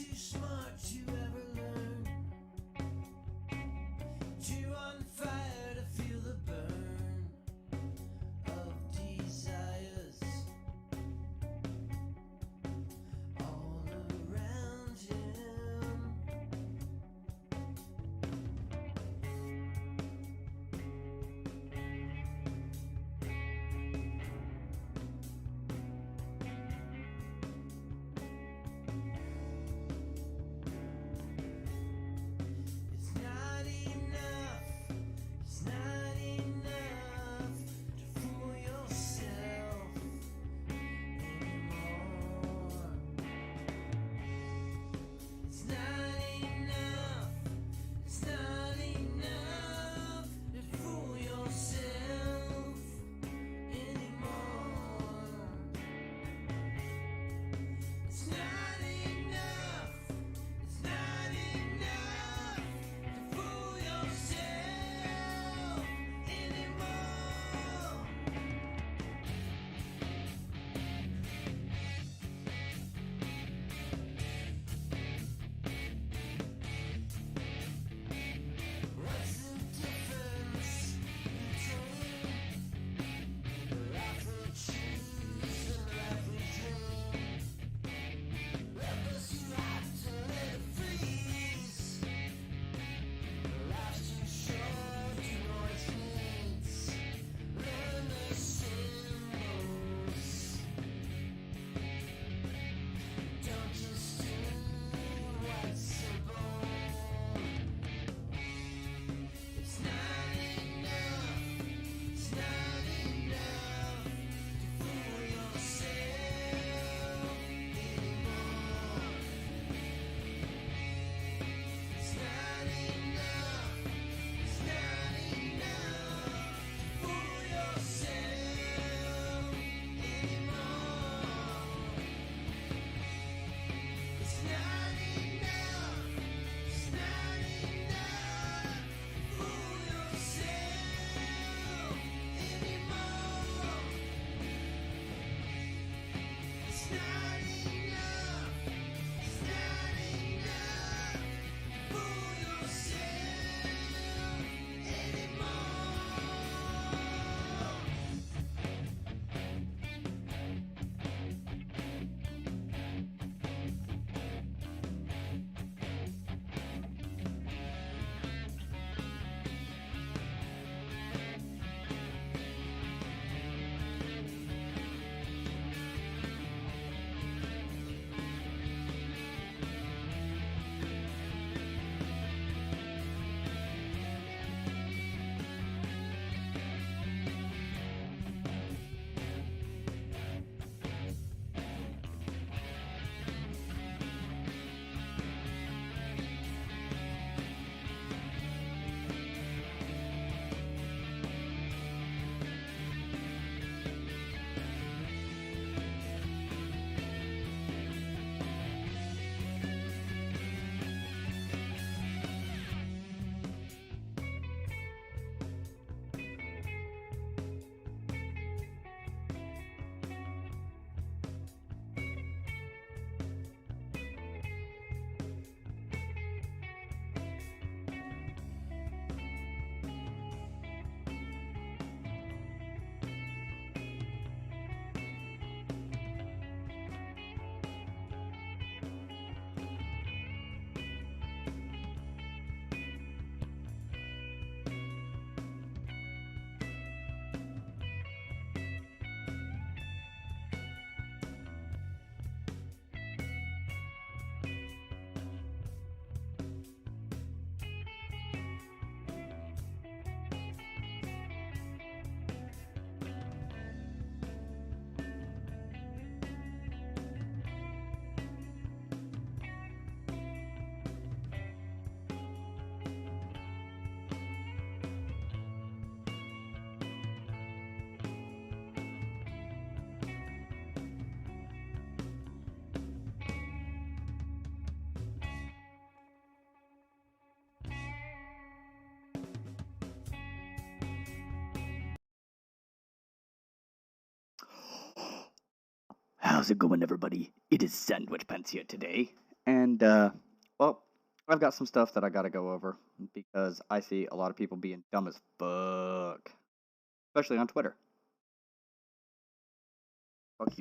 too smart to ever learn. Too on fire to feel the burn of desires all around him. It's not enough, it's not enough to fool yourself anymore. It's not enough, it's not enough to fool yourself anymore. It's not enough, it's not enough to fool yourself anymore. What's the difference between the life we choose and the life we dream? Rebels who have to let it freeze. Life's too short to know its needs. Learn the symbols. Don't just do what's simple. It's not enough, it's not enough to fool yourself anymore. It's not enough, it's not enough to fool yourself anymore. It's not enough, it's not enough to fool yourself anymore. It's not enough, it's not enough to fool yourself How's it going, everybody? It is Sandwhichpants here today, And, well, I've got some stuff that I gotta go over because I see a lot of people being dumb as fuck, especially on Twitter. Fuck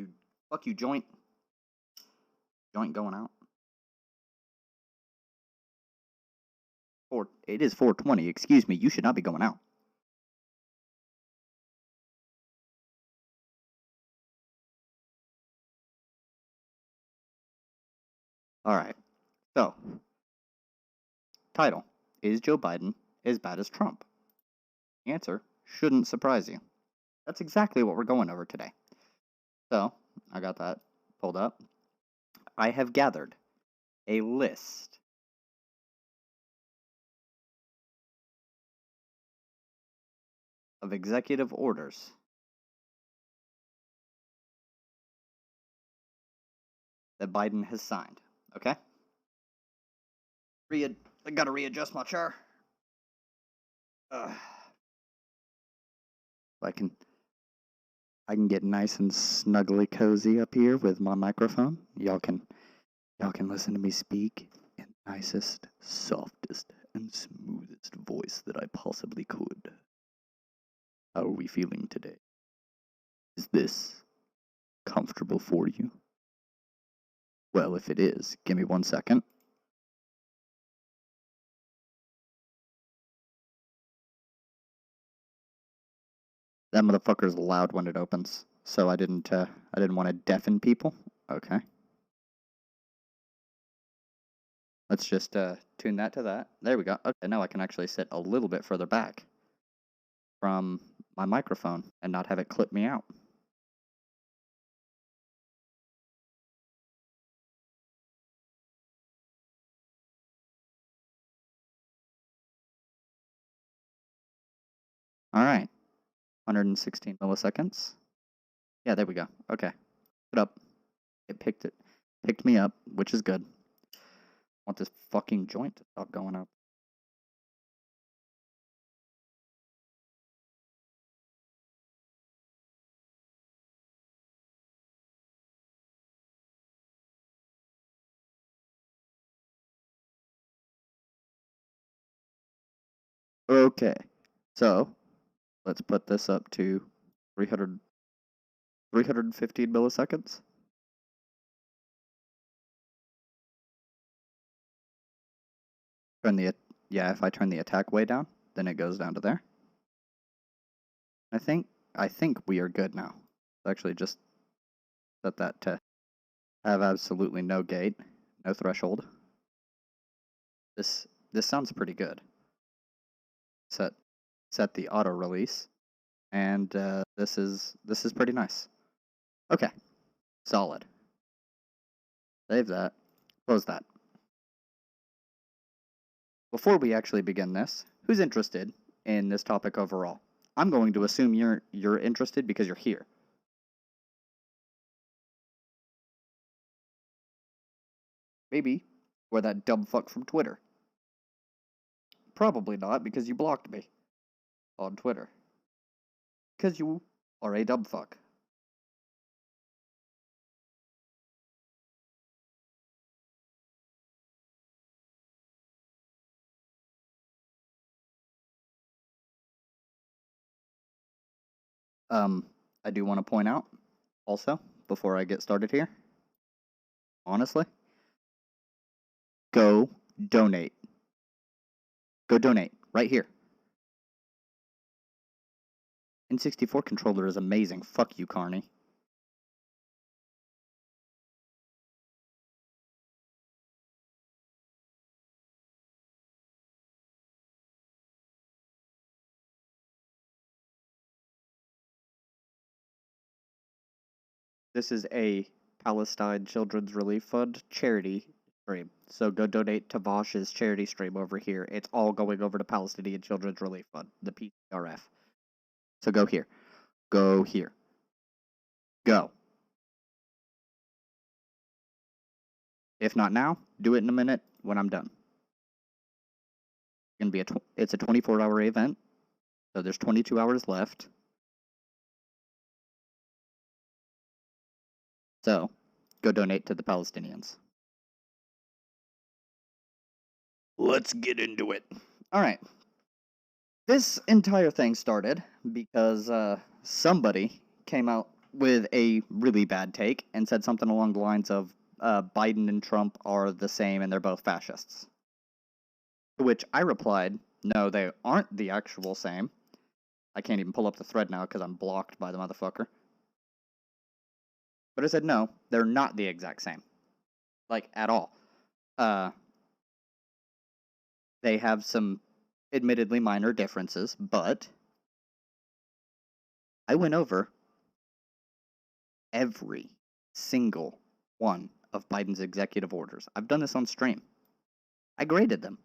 you, joint. Joint going out. It is 4:20. Excuse me, you should not be going out. All right. So, title: Is Joe Biden as bad as Trump? Answer: shouldn't surprise you. That's exactly what we're going over today. So, I got that pulled up. I have gathered a list of executive orders that Biden has signed. Okay? I gotta readjust my chair. Ugh. I can get nice and snuggly cozy up here with my microphone. Y'all can listen to me speak in the nicest, softest, and smoothest voice that I possibly could. How are we feeling today? Is this comfortable for you? Well, if it is, give me 1 second. That motherfucker's loud when it opens, so I didn't want to deafen people. Okay. Let's just tune that to that. There we go. Okay, now I can actually sit a little bit further back from my microphone and not have it clip me out. All right. 116 milliseconds. Yeah, there we go. Okay. Put up. It picked me up, which is good. I want this fucking joint to stop going up. Okay. So, let's put this up to 315 milliseconds. If I turn the attack way down, then it goes down to there. I think we are good now. Actually, just set that to have absolutely no gate, no threshold. This sounds pretty good. Set the auto release, and this is pretty nice. Okay, solid. Save that. Close that. Before we actually begin this, who's interested in this topic overall? I'm going to assume you're interested because you're here. Maybe we're that dumb fuck from Twitter. Probably not, because you blocked me on Twitter. Because you are a dumb fuck. I do want to point out, also, before I get started here, honestly, go donate. Go donate, right here. N64 controller is amazing. Fuck you, Carney. This is a Palestine Children's Relief Fund charity stream. So go donate to Vosh's charity stream over here. It's all going over to Palestinian Children's Relief Fund, the PRF. So go here. Go here. Go. If not now, do it in a minute when I'm done. It's a 24-hour event, so there's 22 hours left. So, go donate to the Palestinians. Let's get into it. Alright. This entire thing started because somebody came out with a really bad take and said something along the lines of Biden and Trump are the same and they're both fascists. To which I replied, no, they aren't the actual same. I can't even pull up the thread now because I'm blocked by the motherfucker. But I said, no, they're not the exact same. Like, at all. They have some admittedly minor differences, but I went over every single one of Biden's executive orders. I've done this on stream. I graded them.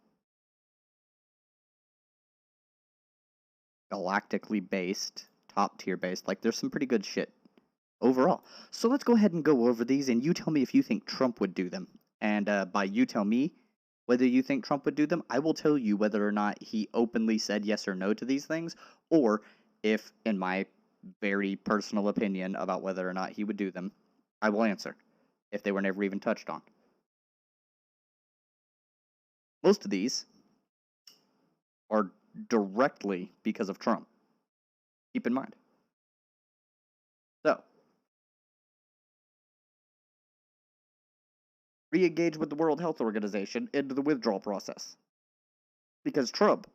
Galactically based, top tier based, like there's some pretty good shit overall. So let's go ahead and go over these and you tell me if you think Trump would do them. And by you tell me whether you think Trump would do them, I will tell you whether or not he openly said yes or no to these things, or if, in my very personal opinion about whether or not he would do them, I will answer if they were never even touched on. Most of these are directly because of Trump. Keep in mind. So, re-engage with the World Health Organization into the withdrawal process. Because Trump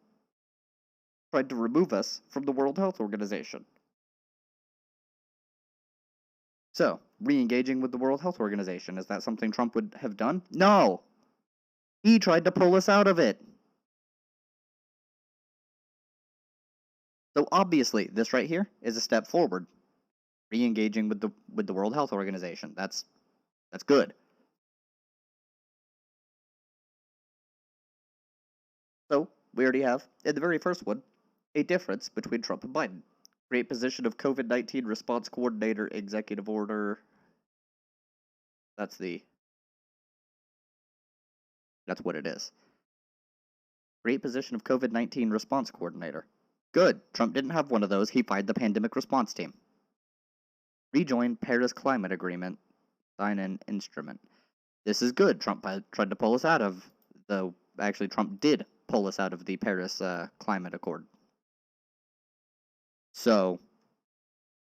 tried to remove us from the World Health Organization. So, re-engaging with the World Health Organization, is that something Trump would have done? No! He tried to pull us out of it. So obviously, this right here is a step forward. Re-engaging with the World Health Organization. That's good. So, we already have, in the very first one, a difference between Trump and Biden. Create position of COVID-19 response coordinator executive order. That's what it is. Create position of COVID-19 response coordinator. Good. Trump didn't have one of those. He fired the pandemic response team. Rejoin Paris Climate Agreement. Sign an instrument. This is good. Trump tried to pull us out of the... Actually, Trump did pull us out of the Paris Climate Accord. So,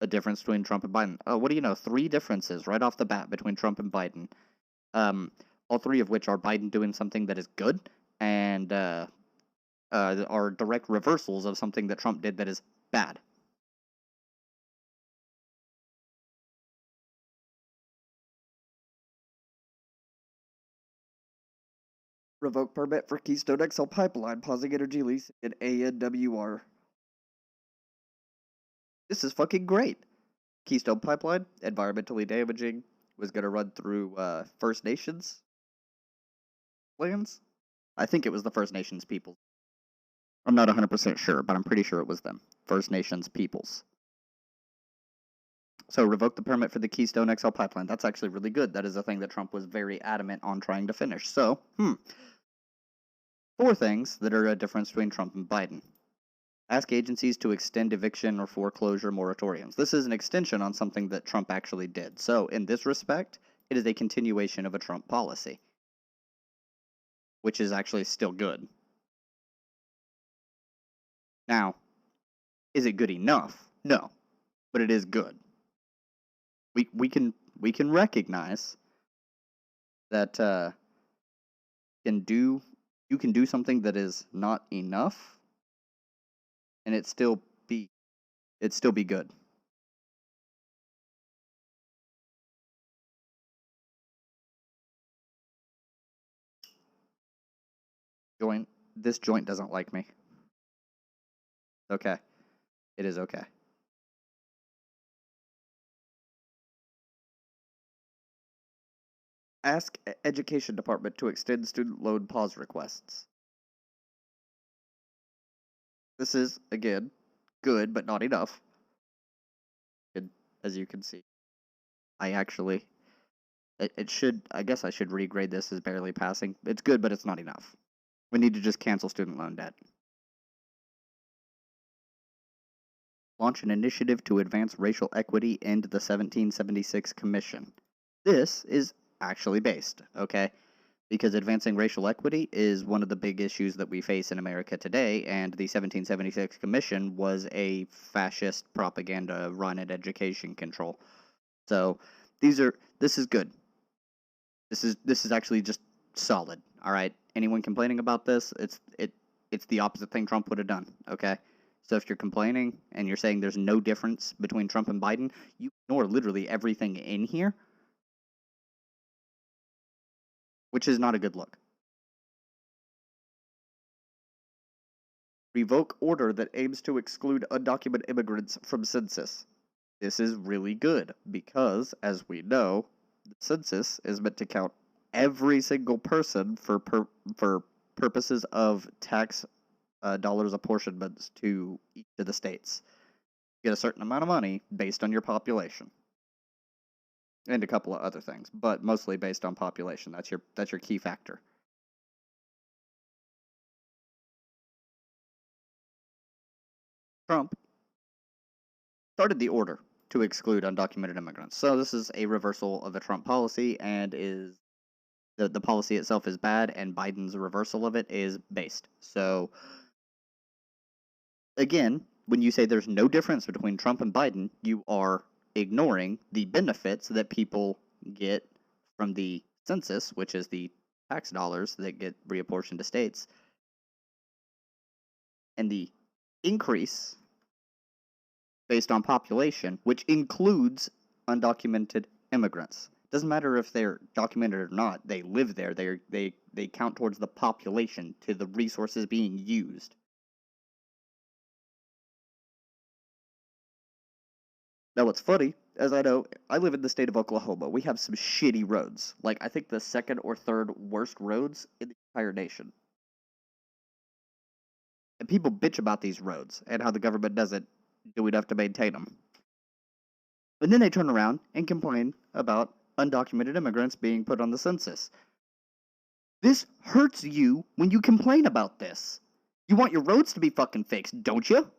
a difference between Trump and Biden. Oh, what do you know? 3 differences right off the bat between Trump and Biden. All 3 of which are Biden doing something that is good, and are direct reversals of something that Trump did that is bad. Revoke permit for Keystone XL pipeline, pausing energy lease in ANWR. This is fucking great. Keystone Pipeline, environmentally damaging, was going to run through First Nations lands. I think it was the First Nations peoples. I'm not 100% sure, but I'm pretty sure it was them. First Nations peoples. So revoke the permit for the Keystone XL pipeline. That's actually really good. That is a thing that Trump was very adamant on trying to finish. So, 4 things that are a difference between Trump and Biden. Ask agencies to extend eviction or foreclosure moratoriums. This is an extension on something that Trump actually did. So, in this respect, it is a continuation of a Trump policy, which is actually still good. Now, is it good enough? No, but it is good. We can recognize that you can do something that is not enough, and it'd still be good. This joint doesn't like me. Okay. It is okay. Ask Education Department to extend student loan pause requests. This is, again, good, but not enough. As you can see. I guess I should regrade this as barely passing. It's good, but it's not enough. We need to just cancel student loan debt. Launch an initiative to advance racial equity and the 1776 Commission. This is actually based, okay? because advancing racial equity is one of the big issues that we face in America today, and the 1776 Commission was a fascist propaganda run at education control. So this is good. This is actually just solid. All right. Anyone complaining about this, it's the opposite thing Trump would have done. Okay. So if you're complaining and you're saying there's no difference between Trump and Biden, you ignore literally everything in here, which is not a good look. Revoke order that aims to exclude undocumented immigrants from census. This is really good because, as we know, the census is meant to count every single person for purposes of tax dollars apportionments to each of the states. You get a certain amount of money based on your population, and a couple of other things, but mostly based on population. That's your key factor. Trump started the order to exclude undocumented immigrants. So this is a reversal of the Trump policy, and is the policy itself is bad, and Biden's reversal of it is based. So again, when you say there's no difference between Trump and Biden, you are ignoring the benefits that people get from the census, which is the tax dollars that get reapportioned to states, and the increase based on population, which includes undocumented immigrants. Doesn't matter if they're documented or not, they live there. They count towards the population, to the resources being used. Now, what's funny, as I know, I live in the state of Oklahoma. We have some shitty roads. Like, I think the second or third worst roads in the entire nation. And people bitch about these roads and how the government doesn't do enough to maintain them. And then they turn around and complain about undocumented immigrants being put on the census. This hurts you when you complain about this. You want your roads to be fucking fixed, don't you?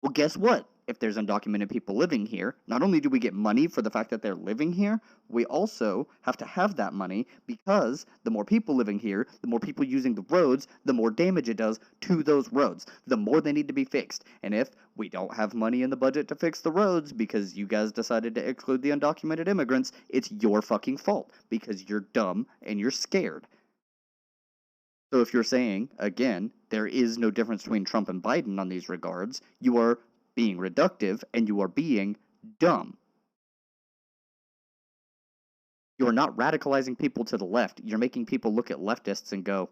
Well, guess what? If there's undocumented people living here, not only do we get money for the fact that they're living here, we also have to have that money, because the more people living here, the more people using the roads, the more damage it does to those roads, the more they need to be fixed. And if we don't have money in the budget to fix the roads because you guys decided to exclude the undocumented immigrants, it's your fucking fault, because you're dumb and you're scared. So if you're saying, again, there is no difference between Trump and Biden on these regards, you are being reductive and you are being dumb. You are not radicalizing people to the left. You're making people look at leftists and go,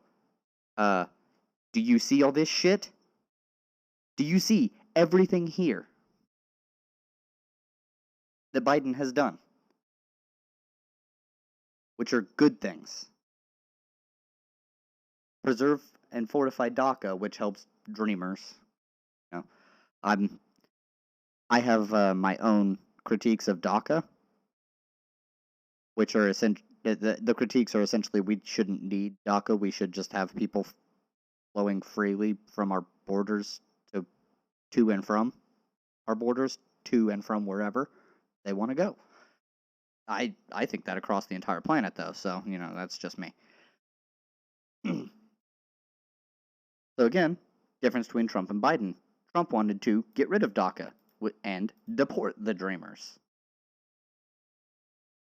do you see all this shit? Do you see everything here that Biden has done? Which are good things. Preserve and fortify DACA, which helps dreamers. You know, I have my own critiques of DACA, which are essentially the critiques are essentially we shouldn't need DACA. We should just have people flowing freely from our borders to and from our borders, to and from wherever they want to go. I think that across the entire planet, though. So that's just me. So again, difference between Trump and Biden. Trump wanted to get rid of DACA and deport the dreamers.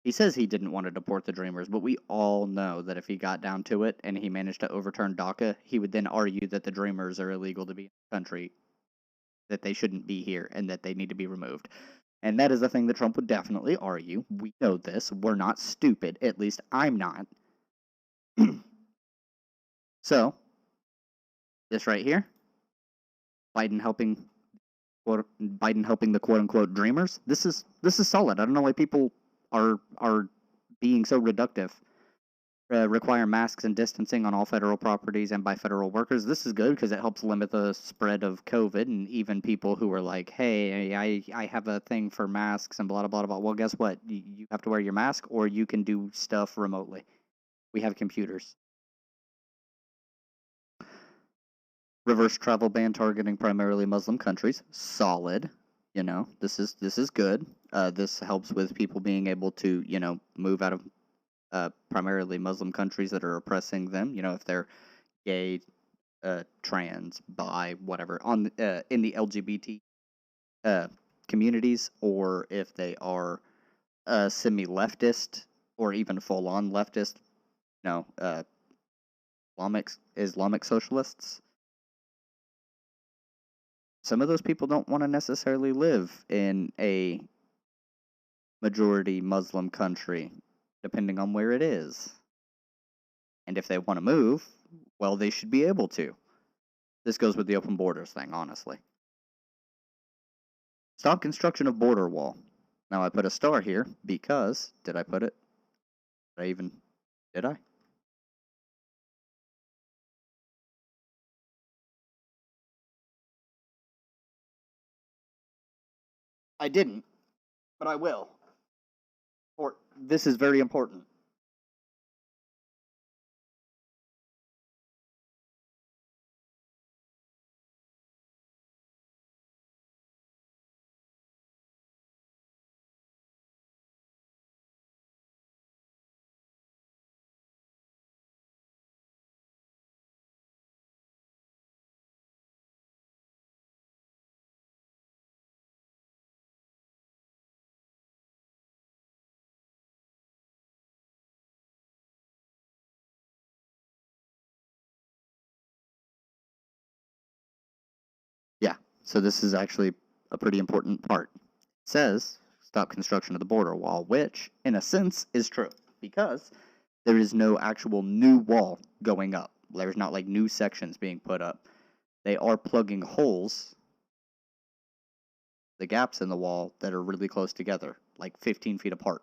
He says he didn't want to deport the dreamers, but we all know that if he got down to it and he managed to overturn DACA, he would then argue that the dreamers are illegal to be in the country, that they shouldn't be here, and that they need to be removed. And that is the thing that Trump would definitely argue. We know this. We're not stupid. At least I'm not. So, this right here, Biden helping the quote-unquote dreamers. This is solid. I don't know why people are being so reductive. Require masks and distancing on all federal properties and by federal workers. This is good because it helps limit the spread of COVID, and even people who are like, hey, I have a thing for masks and blah, blah, blah, blah. Well, guess what? You have to wear your mask, or you can do stuff remotely. We have computers. Reverse travel ban targeting primarily Muslim countries. Solid. This is good. This helps with people being able to, move out of primarily Muslim countries that are oppressing them. You know, if they're gay, trans, bi, whatever, on in the LGBT uh, communities, or if they are semi-leftist or even full-on leftist, Islamic socialists. Some of those people don't want to necessarily live in a majority Muslim country, depending on where it is. And if they want to move, well, they should be able to. This goes with the open borders thing, honestly. Stop construction of border wall. Now, I put a star here because, did I put it? Did I? I didn't, but I will. Or, this is very important. Yeah, so this is actually a pretty important part. It says stop construction of the border wall, which, in a sense, is true because there is no actual new wall going up. There's not like new sections being put up. They are plugging holes, the gaps in the wall that are really close together, like 15 feet apart.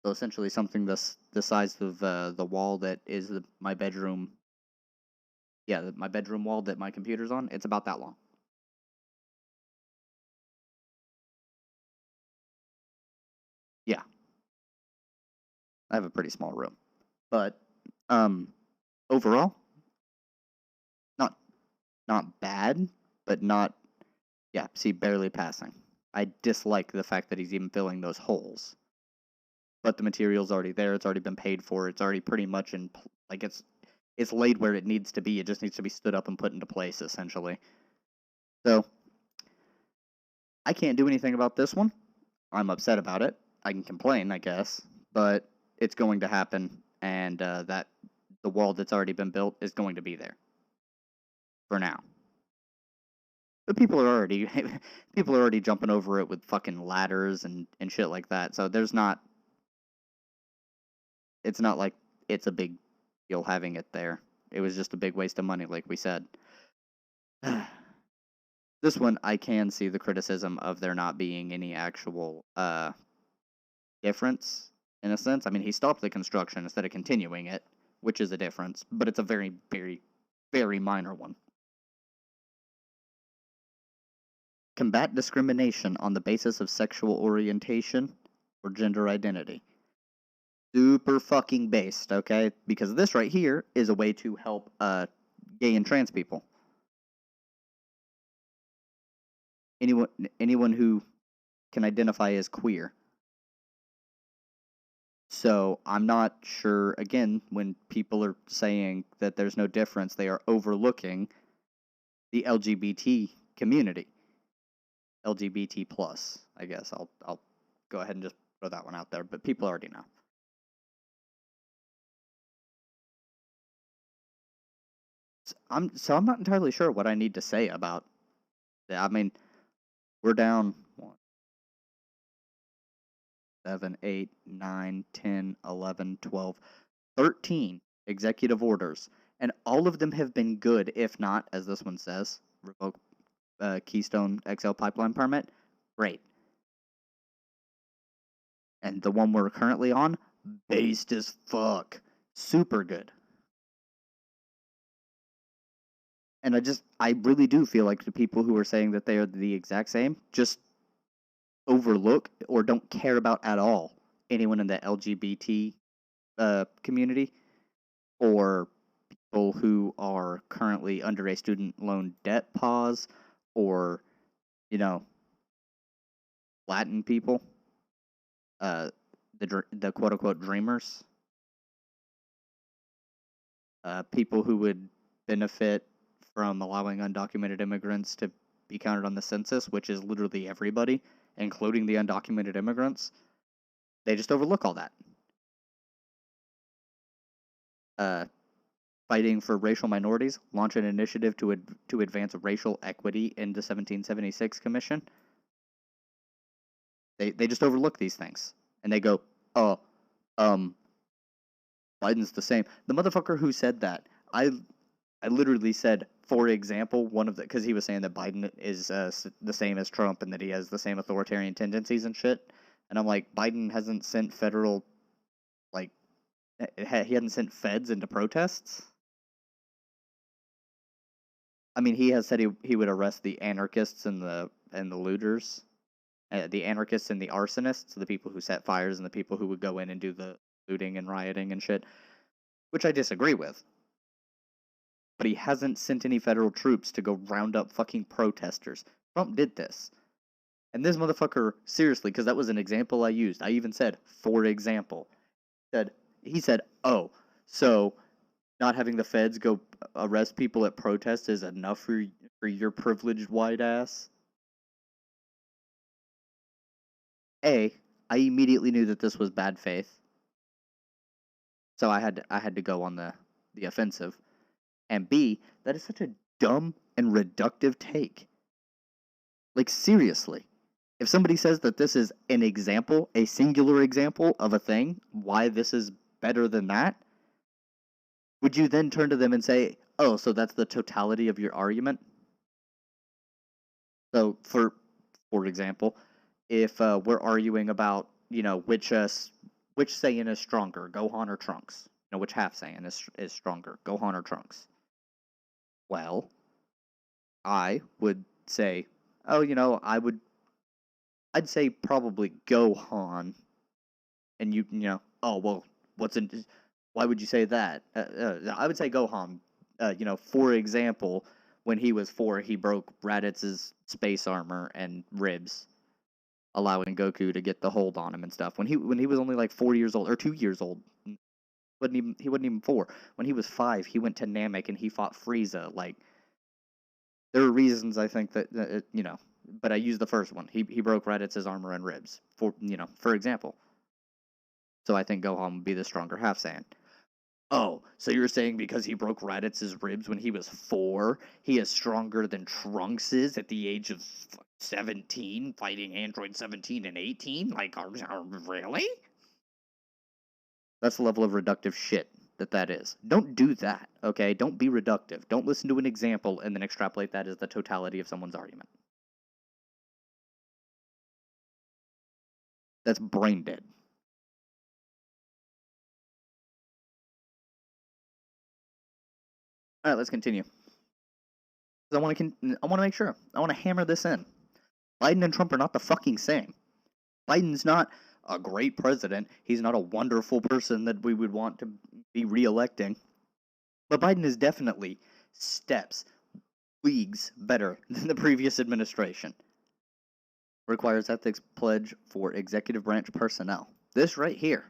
So essentially, something the size of the wall that is my bedroom. Yeah, my bedroom wall that my computer's on. It's about that long. Yeah, I have a pretty small room, but overall, not not bad, but not, yeah. See, barely passing. I dislike the fact that he's even filling those holes. But the material's already there. It's already been paid for. It's already pretty much like it's laid where it needs to be. It just needs to be stood up and put into place, essentially. So I can't do anything about this one. I'm upset about it. I can complain, I guess, but it's going to happen, and that the wall that's already been built is going to be there for now. But people are already jumping over it with fucking ladders and shit like that. So it's not like it's a big deal having it there. It was just a big waste of money, like we said. This one, I can see the criticism of there not being any actual difference, in a sense. I mean, he stopped the construction instead of continuing it, which is a difference, but it's a very, very, very minor one. Combat discrimination on the basis of sexual orientation or gender identity. Super fucking based, okay? Because this right here is a way to help gay and trans people. Anyone who can identify as queer. So I'm not sure, again, when people are saying that there's no difference, they are overlooking the LGBT community. LGBT plus, I guess. I'll go ahead and just throw that one out there, but people already know. So I'm not entirely sure what I need to say about that. I mean, we're down 1, 7, 8, 9, 10, 11, 12, 13 executive orders, and all of them have been good, if not, as this one says, revoke Keystone XL pipeline permit. Great. And the one we're currently on, based as fuck. Super good. And I really do feel like the people who are saying that they are the exact same just overlook or don't care about at all anyone in the LGBT community or people who are currently under a student loan debt pause or, Latin people. the quote unquote dreamers, people who would benefit from allowing undocumented immigrants to be counted on the census, which is literally everybody, including the undocumented immigrants. They just overlook all that. Fighting for racial minorities, launch an initiative to advance racial equity in the 1776 Commission. They just overlook these things, and they go, oh, Biden's the same. The motherfucker who said that, I literally said, for example, because he was saying that Biden is the same as Trump and that he has the same authoritarian tendencies and shit. And I'm like, Biden hasn't sent federal, like, he hadn't sent feds into protests. I mean, he has said he would arrest the anarchists and the looters, the anarchists and the arsonists, the people who set fires and the people who would go in and do the looting and rioting and shit, which I disagree with. But he hasn't sent any federal troops to go round up fucking protesters. Trump did this. And this motherfucker, seriously, because that was an example I used. I even said, for example. He said, oh, so not having the feds go arrest people at protests is enough for your privileged white ass? A, I immediately knew that this was bad faith. So I had to go on the offensive. And B, that is such a dumb and reductive take. Like, seriously. If somebody says that this is an example, a singular example of a thing, why this is better than that, would you then turn to them and say, oh, so that's the totality of your argument? So, for example, if we're arguing about, which saying is stronger, Gohan or Trunks? Which half saying is stronger, Gohan or Trunks? Well, I would say, oh, I'd say probably Gohan, and oh, well, why would you say that? I would say Gohan. For example, when he was 4, he broke Raditz's space armor and ribs, allowing Goku to get the hold on him and stuff. When he was only like 4 years old or 2 years old, he wasn't even 4. When he was 5, he went to Namek and he fought Frieza. Like, there are reasons I think that but I used the first one. He broke Raditz's armor and ribs for example. So I think Gohan would be the stronger half Saiyan. Oh, so you're saying because he broke Raditz's ribs when he was 4, he is stronger than Trunks is at the age of 17, fighting Android 17 and 18? Like, really? That's the level of reductive shit that is. Don't do that, okay? Don't be reductive. Don't listen to an example and then extrapolate that as the totality of someone's argument. That's brain dead. All right, let's continue. I want to make sure. I want to hammer this in. Biden and Trump are not the fucking same. Biden's not a great president. He's not a wonderful person that we would want to be re-electing. But Biden is definitely steps, leagues better than the previous administration. Requires ethics pledge for executive branch personnel. This right here.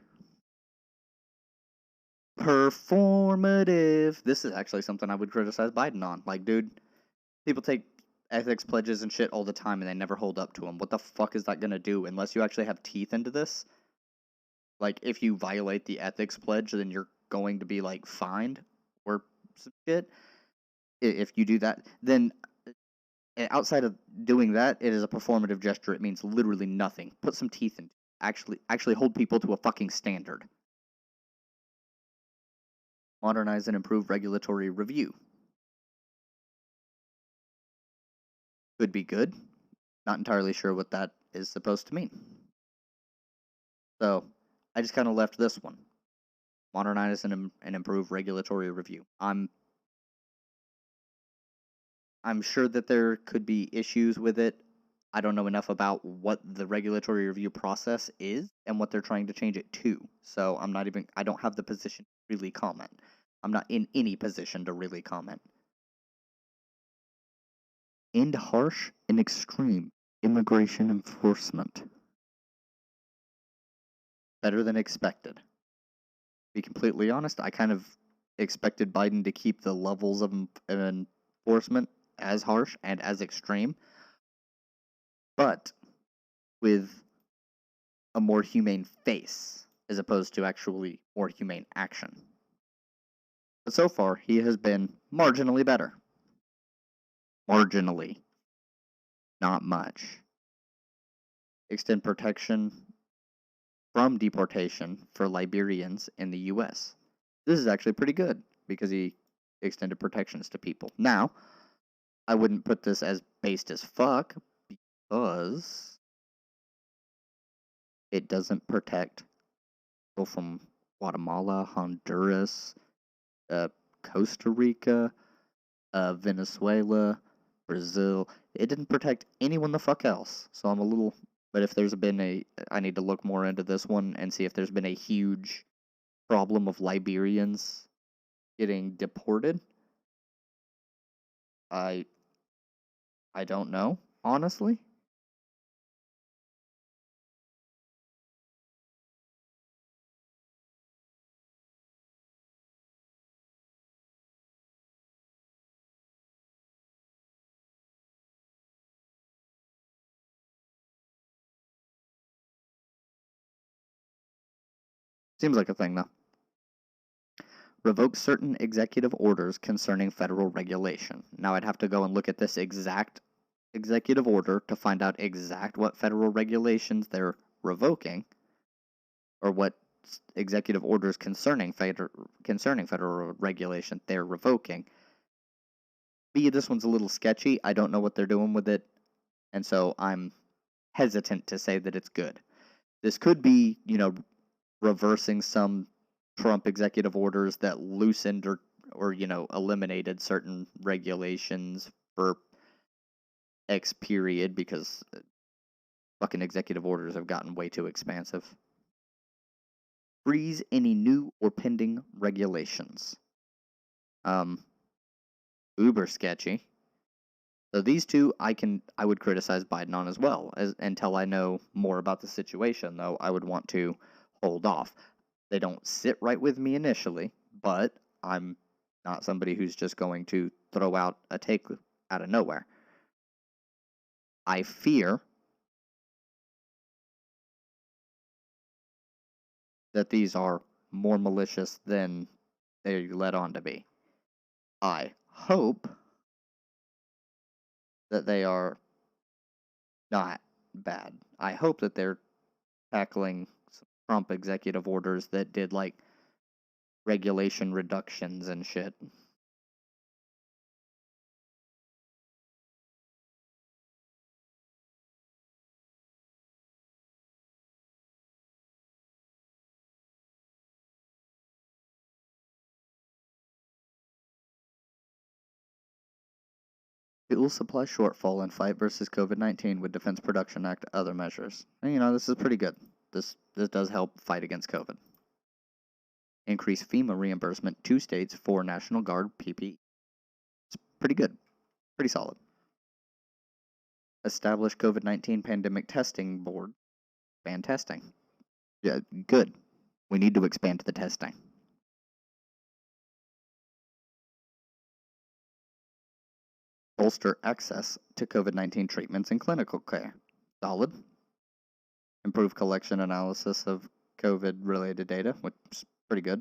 Performative. This is actually something I would criticize Biden on. Like, dude, people take ethics pledges and shit all the time and they never hold up to them. What the fuck is that gonna do unless you actually have teeth into this? Like, if you violate the ethics pledge, then you're going to be, like, fined or some shit. If you do that, then outside of doing that, it is a performative gesture. It means literally nothing. Put some teeth in. Actually hold people to a fucking standard. Modernize and improve regulatory review. Could be good. Not entirely sure what that is supposed to mean. So, I just kind of left this one. Modernize and improve regulatory review. I'm sure that there could be issues with it. I don't know enough about what the regulatory review process is and what they're trying to change it to. So I don't have the position to really comment. I'm not in any position to really comment. End harsh and extreme immigration enforcement. better than expected. To be completely honest, I kind of expected Biden to keep the levels of enforcement as harsh and as extreme, but with a more humane face as opposed to actually more humane action. But so far, he has been marginally better. Marginally. Not much. Extend protection from deportation for Liberians in the US. This is actually pretty good because he extended protections to people. Now, I wouldn't put this as based as fuck because it doesn't protect people from Guatemala, Honduras, Costa Rica, Venezuela, Brazil. It didn't protect anyone the fuck else. So I'm a little... But if there's been I need to look more into this one and see if there's been a huge problem of Liberians getting deported. I don't know, honestly. Seems like a thing, though. Revoke certain executive orders concerning federal regulation. Now I'd have to go and look at this exact executive order to find out exact what federal regulations they're revoking, or what executive orders concerning federal regulation they're revoking. This one's a little sketchy. I don't know what they're doing with it, and so I'm hesitant to say that it's good. This could be, reversing some Trump executive orders that loosened or eliminated certain regulations for X period because fucking executive orders have gotten way too expansive. Freeze any new or pending regulations. Uber sketchy. So these two I would criticize Biden on as well. Until I know more about the situation, though, I would want to hold off. They don't sit right with me initially, but I'm not somebody who's just going to throw out a take out of nowhere. I fear that these are more malicious than they're led on to be. I hope that they are not bad. I hope that they're tackling some Trump executive orders that did like regulation reductions and shit. Fuel supply shortfall and fight versus COVID-19 with Defense Production Act other measures. And, this is pretty good. This does help fight against COVID. Increase FEMA reimbursement to states for National Guard PPE. It's pretty good. Pretty solid. Establish COVID-19 pandemic testing board. Expand testing. Yeah, good. We need to expand the testing. Bolster access to COVID-19 treatments and clinical care. Solid. Improve collection analysis of COVID-related data, which is pretty good.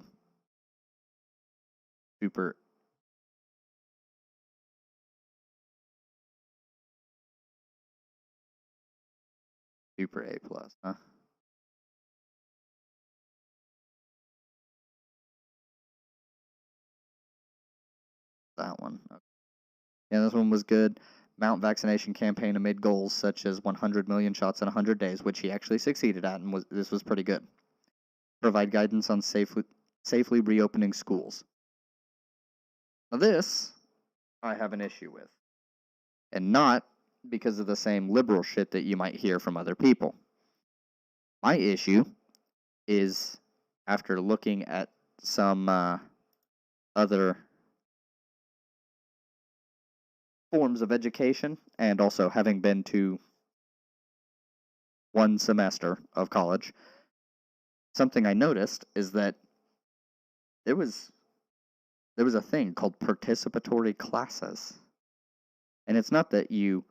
Super. Super A+, huh? That one. Okay. Yeah, this one was good. Mount vaccination campaign amid goals such as 100 million shots in 100 days, which he actually succeeded at, and this was pretty good. Provide guidance on safely reopening schools. Now this, I have an issue with. And not because of the same liberal shit that you might hear from other people. My issue is, after looking at some other forms of education, and also having been to one semester of college, something I noticed is that there was a thing called participatory classes. And it's not that you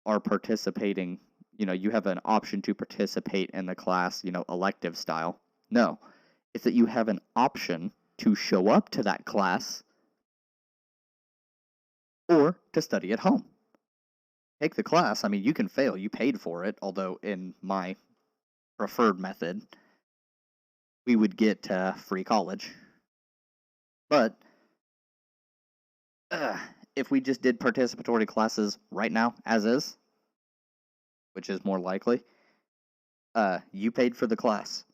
are participating, you have an option to participate in the class, elective style. No, it's that you have an option to show up to that class or to study at home. Take the class. I mean, you can fail. You paid for it, although in my preferred method, we would get free college. But if we just did participatory classes right now, as is, which is more likely, you paid for the class.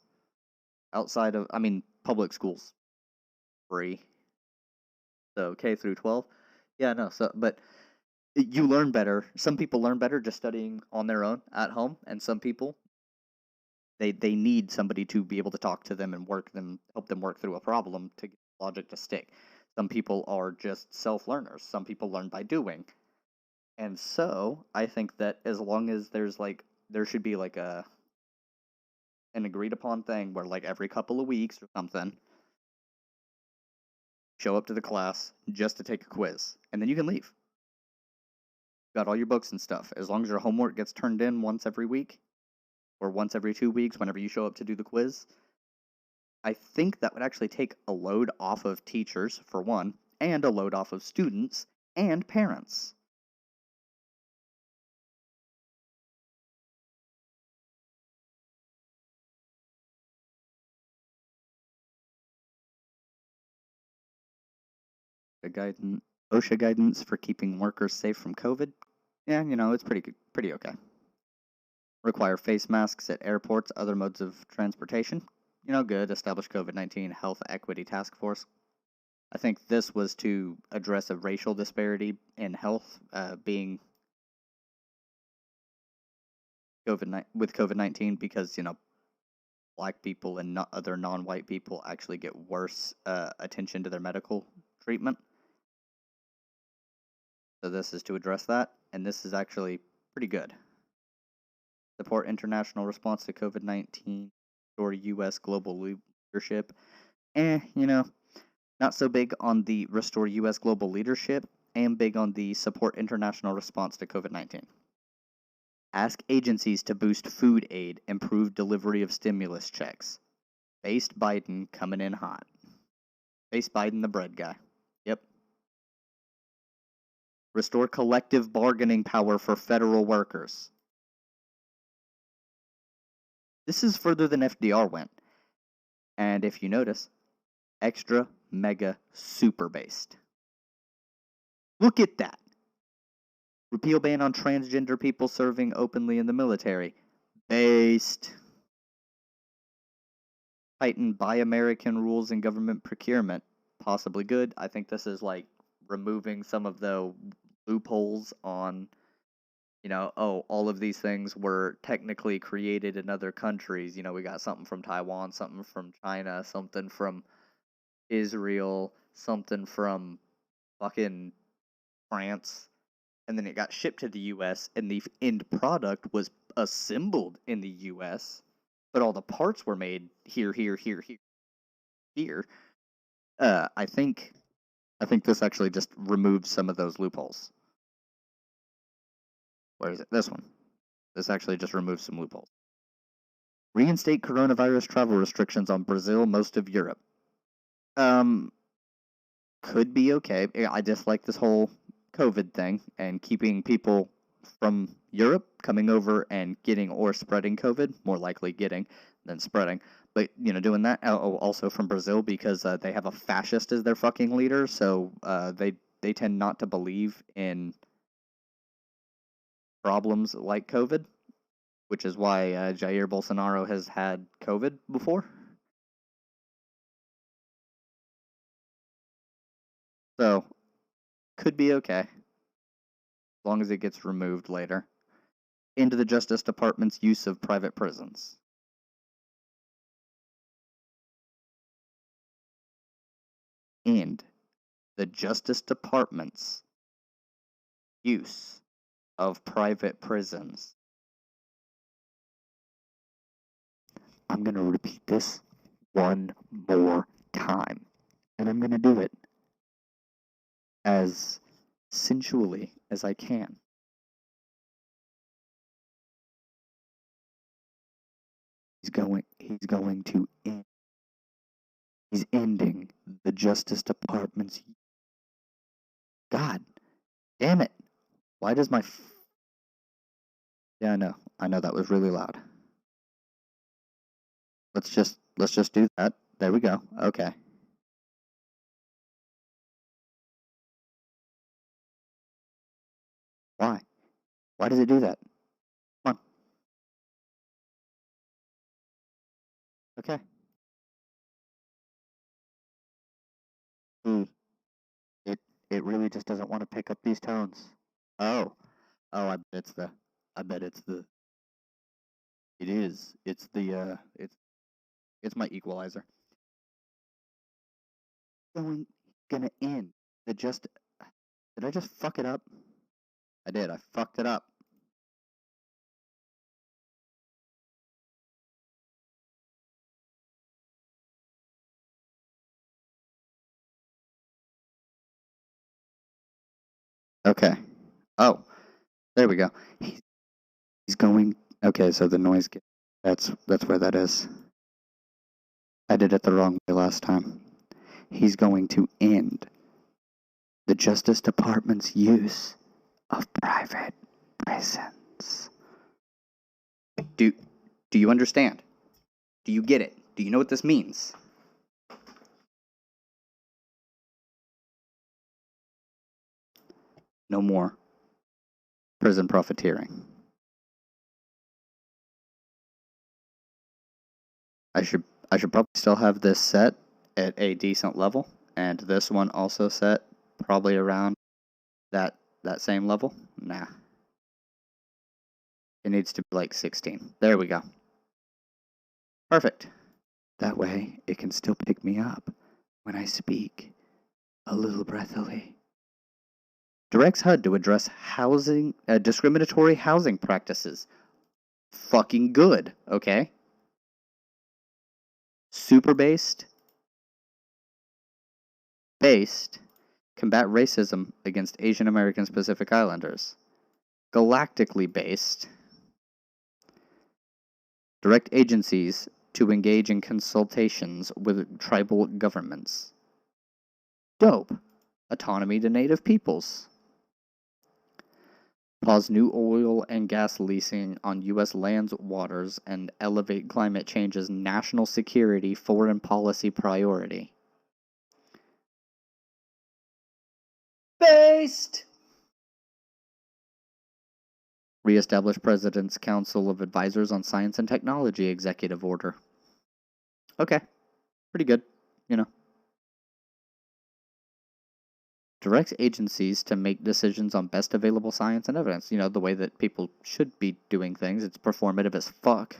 Outside of, public schools, free. So K through 12. Yeah, no, but you learn better. Some people learn better just studying on their own at home, and some people, they need somebody to be able to talk to them and help them work through a problem to get logic to stick. Some people are just self-learners. Some people learn by doing. And so, I think that as long as there should be an agreed upon thing where every couple of weeks or something, show up to the class just to take a quiz, and then you can leave. Got all your books and stuff. As long as your homework gets turned in once every week, or once every 2 weeks whenever you show up to do the quiz, I think that would actually take a load off of teachers, for one, and a load off of students and parents. OSHA guidance for keeping workers safe from COVID. Yeah, it's pretty okay. Require face masks at airports, other modes of transportation. Good. Establish COVID-19 Health Equity Task Force. I think this was to address a racial disparity in health, being with COVID-19, because black people and other non-white people actually get worse attention to their medical treatment. So this is to address that, and this is actually pretty good. Support international response to COVID-19 or U.S. global leadership. Not so big on the restore U.S. global leadership, and big on the support international response to COVID-19. Ask agencies to boost food aid, improve delivery of stimulus checks. Based Biden coming in hot. Based Biden, the bread guy. Yep. Restore collective bargaining power for federal workers. This is further than FDR went. And if you notice, extra, mega, super based. Look at that. Repeal ban on transgender people serving openly in the military. Based. Tighten Buy American rules in government procurement. Possibly good. I think this is removing some of the loopholes on, all of these things were technically created in other countries. We got something from Taiwan, something from China, something from Israel, something from fucking France, and then it got shipped to the US, and the end product was assembled in the US, but all the parts were made here. I think this actually just removes some of those loopholes. Where is it? This one. This actually just removes some loopholes. Reinstate coronavirus travel restrictions on Brazil, most of Europe. Could be okay. I dislike this whole COVID thing and keeping people from Europe coming over and getting or spreading COVID, more likely getting than spreading. But, doing that, also from Brazil, because they have a fascist as their fucking leader, so they tend not to believe in problems like COVID, which is why Jair Bolsonaro has had COVID before. So, could be okay, as long as it gets removed later. Into the Justice Department's use of private prisons. And the Justice Department's use of private prisons. I'm going to repeat this one more time. And I'm going to do it as sensually as I can. He's going to end. He's ending the Justice Department's. God damn it. Why does my. Yeah, I know that was really loud. Let's just do that. There we go. Okay. Why? Why does it do that? Come on. Okay. It really just doesn't want to pick up these tones. Oh. Oh, I bet it's the it is. It's the it's my equalizer. Gonna end. Did I just fuck it up? I did. I fucked it up. Okay. Oh, there we go. He's going. Okay, so the noise. That's where that is. I did it the wrong way last time. He's going to end the Justice Department's use of private prisons. Do you understand? Do you get it? Do you know what this means? No more prison profiteering. I should probably still have this set at a decent level, and this one also set probably around that same level. Nah. It needs to be like 16. There we go. Perfect. That way it can still pick me up when I speak a little breathily. Directs HUD to address discriminatory housing practices. Fucking good, okay? Super based, combat racism against Asian American Pacific Islanders. Galactically based, direct agencies to engage in consultations with tribal governments. Dope. Autonomy to native peoples. Pause new oil and gas leasing on U.S. lands, waters, and elevate climate change as national security foreign policy priority. Based! Reestablish President's Council of Advisors on Science and Technology Executive Order. Okay. Pretty good, you know. Directs agencies to make decisions on best available science and evidence. You know, the way that people should be doing things. It's performative as fuck.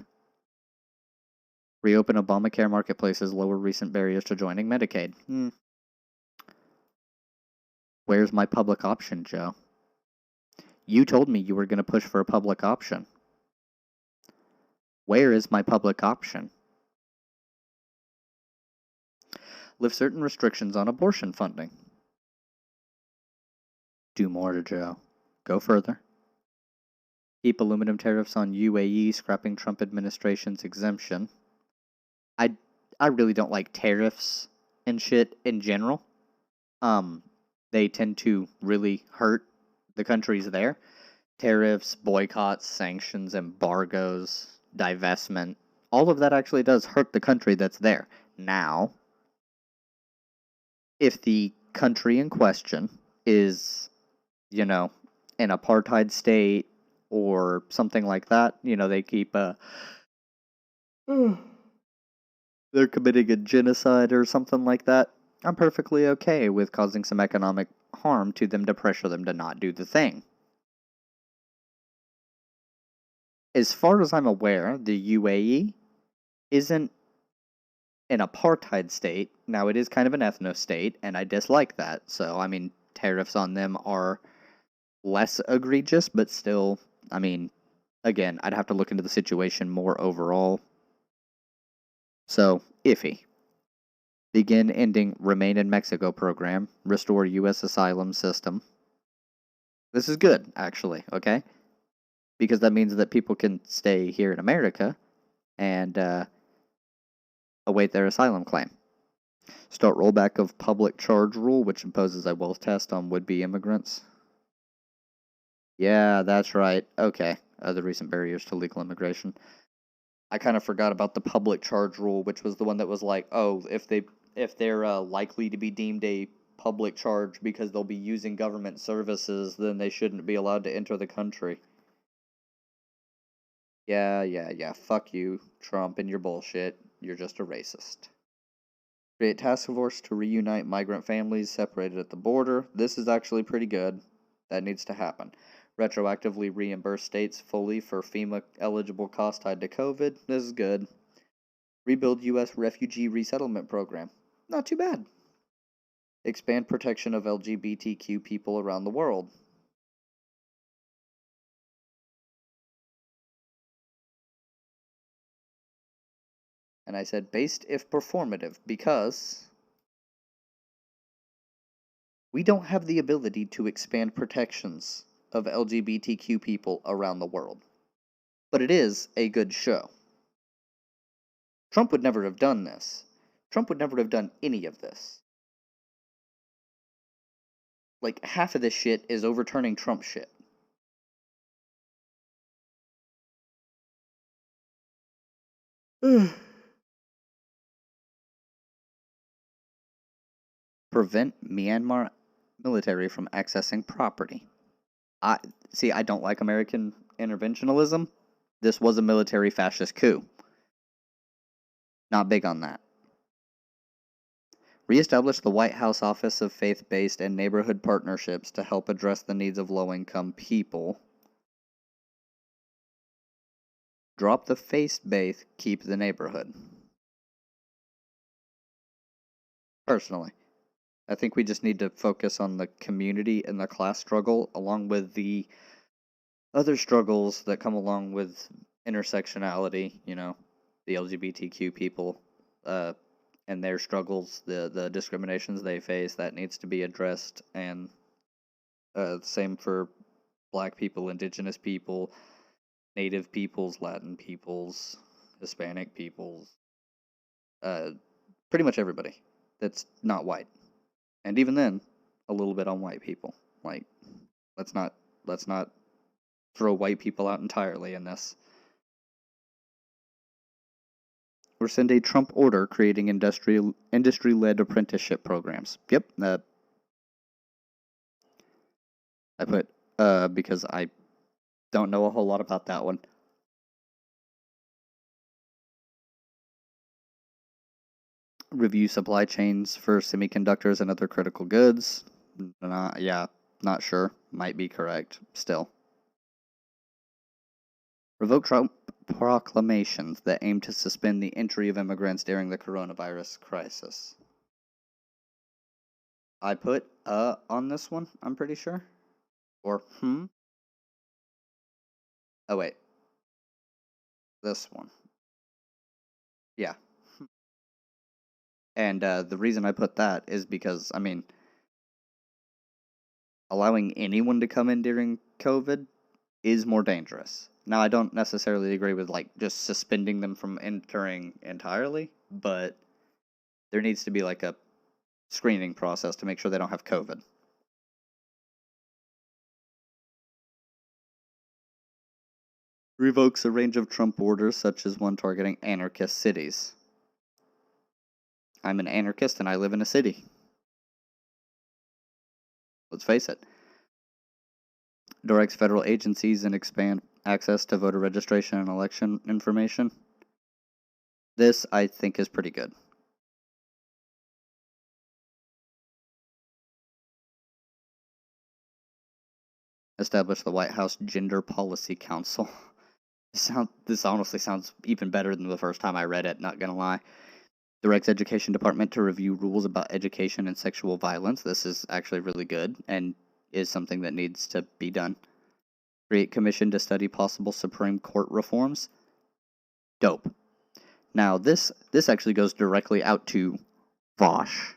Reopen Obamacare marketplaces, lower recent barriers to joining Medicaid. Where's my public option, Joe? You told me you were going to push for a public option. Where is my public option? Lift certain restrictions on abortion funding. Do more, Joe. Go further. Keep aluminum tariffs on UAE, scrapping Trump administration's exemption. I really don't like tariffs and shit in general. They tend to really hurt the countries there. Tariffs, boycotts, sanctions, embargoes, divestment. All of that actually does hurt the country that's there. Now, if the country in question is, you know, an apartheid state or something like that, you know, they keep they're committing a genocide or something like that, I'm perfectly okay with causing some economic harm to them to pressure them to not do the thing. As far as I'm aware, the UAE isn't an apartheid state. Now, it is kind of an ethno-state, and I dislike that. So, I mean, tariffs on them are less egregious, but still, I mean, again, I'd have to look into the situation more overall. So, iffy. Begin ending Remain in Mexico program. Restore U.S. asylum system. This is good, actually, okay? Because that means that people can stay here in America and await their asylum claim. Start rollback of public charge rule, which imposes a wealth test on would-be immigrants. Yeah, that's right. Okay. The recent barriers to legal immigration. I kind of forgot about the public charge rule, which was the one that was like, oh, if they're likely to be deemed a public charge because they'll be using government services, then they shouldn't be allowed to enter the country. Yeah. Fuck you, Trump, and your bullshit. You're just a racist. Create task force to reunite migrant families separated at the border. This is actually pretty good. That needs to happen. Retroactively reimburse states fully for FEMA eligible costs tied to COVID. This is good. Rebuild U.S. refugee resettlement program. Not too bad. Expand protection of LGBTQ people around the world. And I said based if performative because we don't have the ability to expand protections of LGBTQ people around the world. But it is a good show. Trump would never have done this. Trump would never have done any of this. Like, half of this shit is overturning Trump shit. Prevent Myanmar military from accessing property. I don't like American interventionism. This was a military fascist coup. Not big on that. Reestablish the White House Office of Faith-Based and Neighborhood Partnerships to help address the needs of low-income people. Drop the faith-based, keep the neighborhood. Personally, I think we just need to focus on the community and the class struggle, along with the other struggles that come along with intersectionality, the LGBTQ people, and their struggles, the discriminations they face, that needs to be addressed, and same for black people, indigenous people, native peoples, Latin peoples, Hispanic peoples, pretty much everybody that's not white. And even then, a little bit on white people. Like, let's not throw white people out entirely in this. Or send a Trump order creating industry-led apprenticeship programs. Yep. I put because I don't know a whole lot about that one. Review supply chains for semiconductors and other critical goods. Not sure. Might be correct. Still. Revoke Trump proclamations that aim to suspend the entry of immigrants during the coronavirus crisis. I put on this one, I'm pretty sure. Or Oh wait. This one. Yeah. And the reason I put that is because, allowing anyone to come in during COVID is more dangerous. Now, I don't necessarily agree with, just suspending them from entering entirely, but there needs to be, a screening process to make sure they don't have COVID. Revokes a range of Trump orders, such as one targeting anarchist cities. I'm an anarchist and I live in a city. Let's face it. Directs federal agencies and expand access to voter registration and election information. This, I think, is pretty good. Establish the White House Gender Policy Council. This honestly sounds even better than the first time I read it, not gonna lie. Directs Education Department to review rules about education and sexual violence. This is actually really good and is something that needs to be done. Create commission to study possible Supreme Court reforms. Dope. Now, this actually goes directly out to Vosh.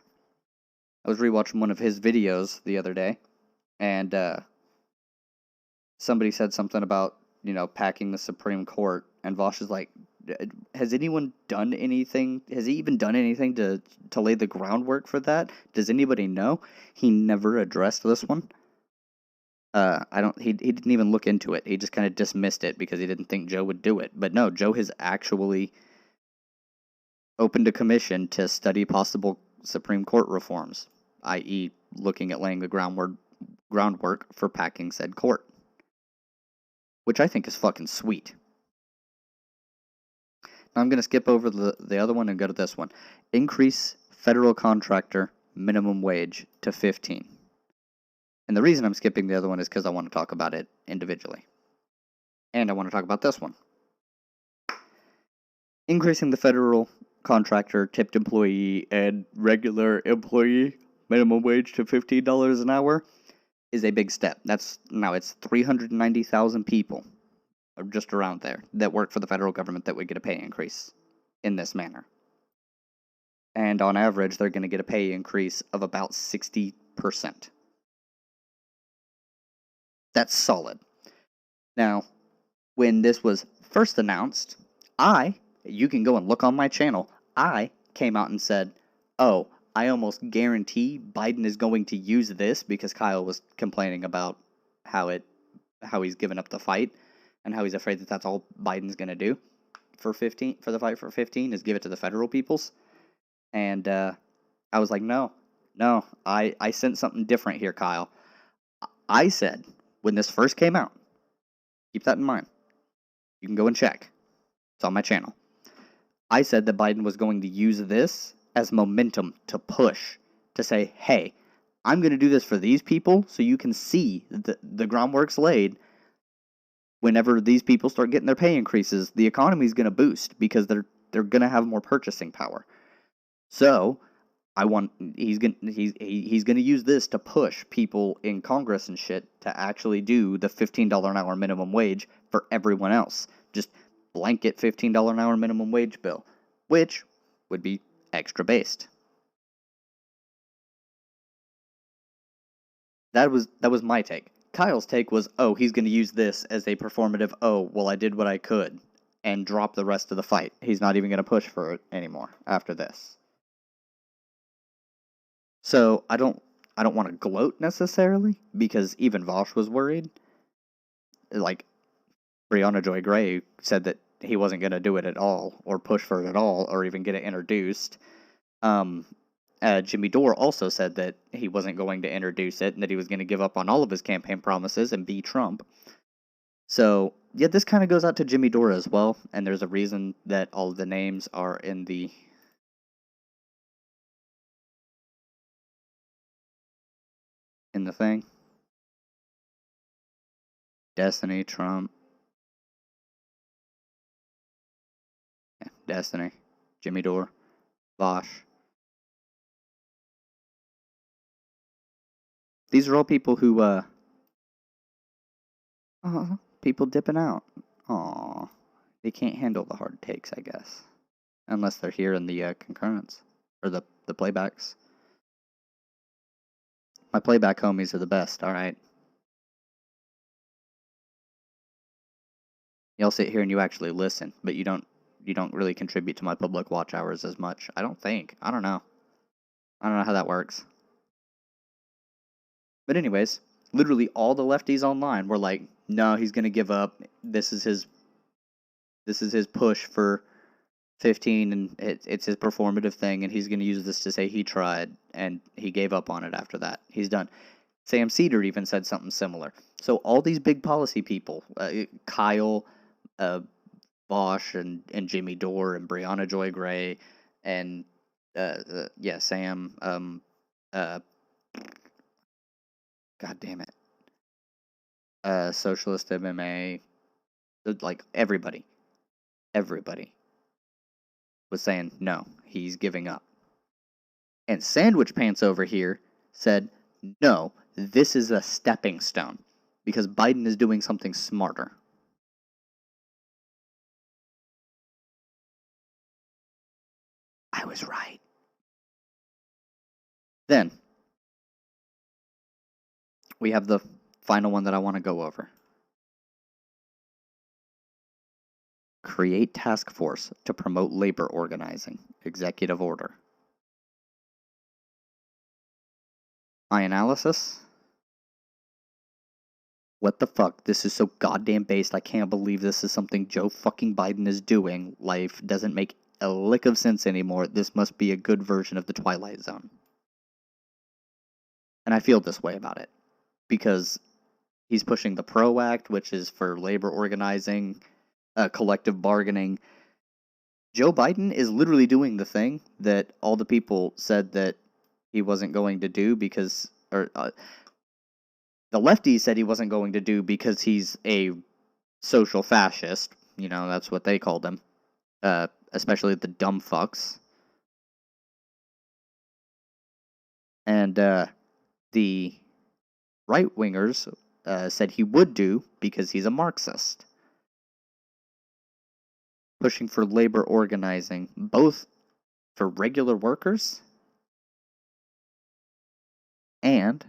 I was rewatching one of his videos the other day, and somebody said something about, packing the Supreme Court, and Vosh is like, has anyone done anything? Has he even done anything to lay the groundwork for that? Does anybody know? He never addressed this one. He didn't even look into it. He just kind of dismissed it because he didn't think Joe would do it. But no, Joe has actually opened a commission to study possible Supreme Court reforms, i.e., looking at laying the groundwork for packing said court, which I think is fucking sweet. Now I'm going to skip over the other one and go to this one. Increase federal contractor minimum wage to 15. And the reason I'm skipping the other one is because I want to talk about it individually. And I want to talk about this one. Increasing the federal contractor, tipped employee, and regular employee minimum wage to $15 an hour is a big step. Now it's 390,000 people, or just around there, that work for the federal government that would get a pay increase in this manner. And on average, they're going to get a pay increase of about 60%. That's solid. Now, when this was first announced, you can go and look on my channel, I came out and said, oh, I almost guarantee Biden is going to use this, because Kyle was complaining about how he's given up the fight and how he's afraid that that's all Biden's going to do for the fight for 15 is give it to the federal peoples. And I was like, no, I sent something different here, Kyle. I said, when this first came out, keep that in mind. You can go and check. It's on my channel. I said that Biden was going to use this as momentum to push, to say, hey, I'm going to do this for these people so you can see the groundwork's laid. Whenever these people start getting their pay increases, the economy's going to boost because they're going to have more purchasing power. So, he's going to use this to push people in Congress and shit to actually do the $15 an hour minimum wage for everyone else. Just blanket $15 an hour minimum wage bill, which would be extra based. That was my take. Kyle's take was, oh, he's going to use this as a performative, oh, well, I did what I could, and drop the rest of the fight. He's not even going to push for it anymore after this. So I don't want to gloat necessarily, because even Vosh was worried. Like, Brianna Joy Gray said that he wasn't going to do it at all, or push for it at all, or even get it introduced. Jimmy Dore also said that he wasn't going to introduce it, and that he was going to give up on all of his campaign promises and be Trump. So, yeah, this kind of goes out to Jimmy Dore as well, and there's a reason that all of the names are in the thing. Destiny, Trump. Yeah, Destiny, Jimmy Dore, Vosh. These are all people who, people dipping out. Aw, they can't handle the hard takes, I guess. Unless they're here in the concurrents, or the playbacks. My playback homies are the best, alright? Y'all sit here and you actually listen, but you don't really contribute to my public watch hours as much. I don't think. I don't know how that works. But anyways, literally all the lefties online were like, no, he's gonna give up. This is his push for 15, and it's his performative thing, and he's gonna use this to say he tried, and he gave up on it after that. He's done. Sam Cedar even said something similar. So all these big policy people, Kyle, Bosch, and Jimmy Dore, and Brianna Joy Gray, and Sam, God damn it, Socialist MMA, like everybody was saying no, he's giving up. And Sandwhichpants over here said, no, this is a stepping stone, because Biden is doing something smarter. was right. Then, we have the final one that I want to go over. Create task force to promote labor organizing. Executive order. My analysis? What the fuck? This is so goddamn based. I can't believe this is something Joe fucking Biden is doing. Life doesn't make a lick of sense anymore. This must be a good version of the Twilight Zone. And I feel this way about it. Because he's pushing the PRO Act, which is for labor organizing, collective bargaining. Joe Biden is literally doing the thing that all the people said that he wasn't going to do because... the lefties said he wasn't going to do because he's a social fascist. You know, that's what they called him. Especially the dumb fucks. And the right-wingers said he would do because he's a Marxist. Pushing for labor organizing, both for regular workers and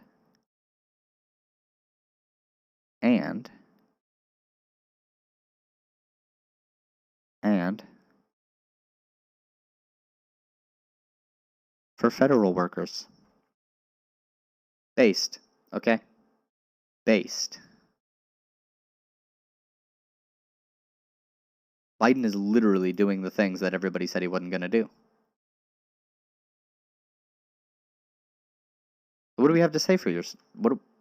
for federal workers. Based, okay? Based. Biden is literally doing the things that everybody said he wasn't going to do. What do we have to say for yours?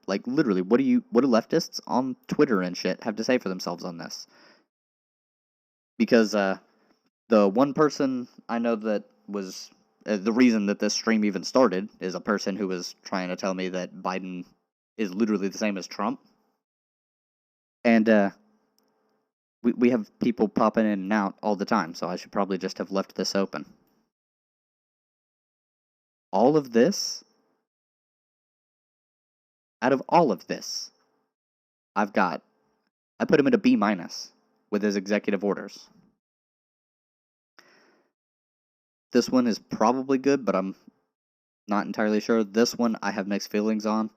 Literally, what do leftists on Twitter and shit have to say for themselves on this? Because the one person I know that was the reason that this stream even started is a person who was trying to tell me that Biden is literally the same as Trump. And we have people popping in and out all the time, so I should probably just have left this open. All of this, out of all of this, I put him at a B- with his executive orders. This one is probably good, but I'm not entirely sure. This one I have mixed feelings on.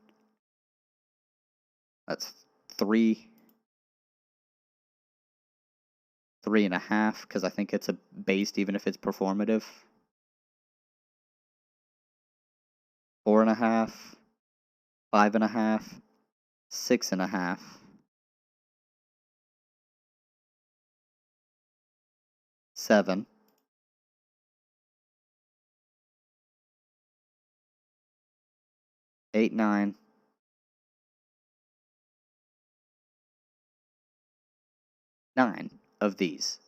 That's 3.5, because I think it's a based even if it's performative. 4.5, 5.5, 6.5. 7. 8, 9. 9 of these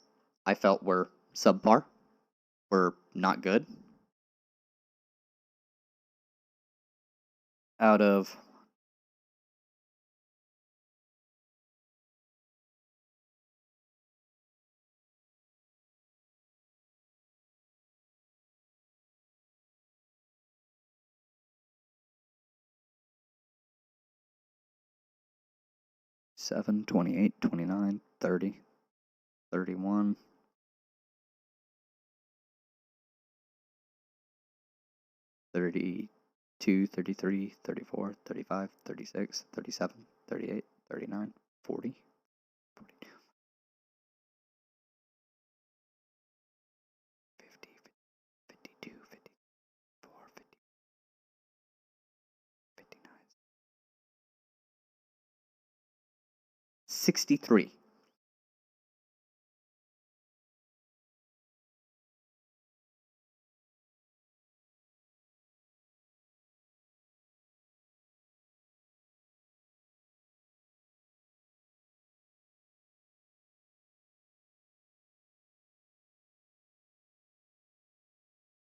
I felt were subpar, were not good. Out of seven, 28, 29, 30, 31, 32, 33, 34, 35, 36, 37, 38, 39, 40, 42, 50, 52, 54, 50, 59, 63.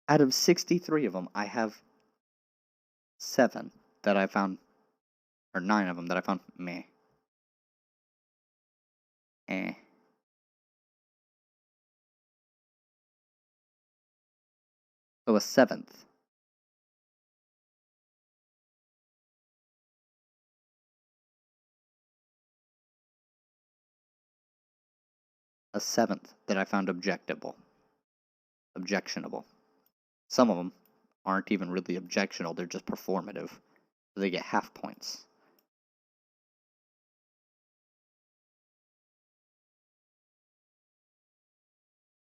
Out of 63 of them, I have 7 that I found, or 9 of them that I found meh. So a 7th. A 7th that I found objectionable. Some of them aren't even really objectional, they're just performative. So they get half points.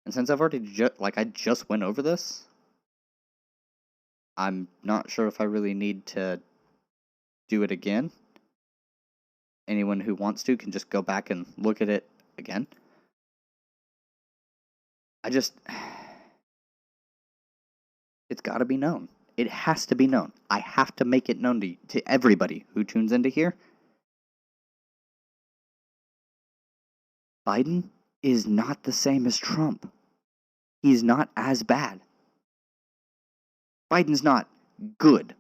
And since I've already I just went over this, I'm not sure if I really need to do it again. Anyone who wants to can just go back and look at it again. It's gotta be known. It has to be known. I have to make it known to everybody who tunes into here. Biden is not the same as Trump. He's not as bad. Biden's not good.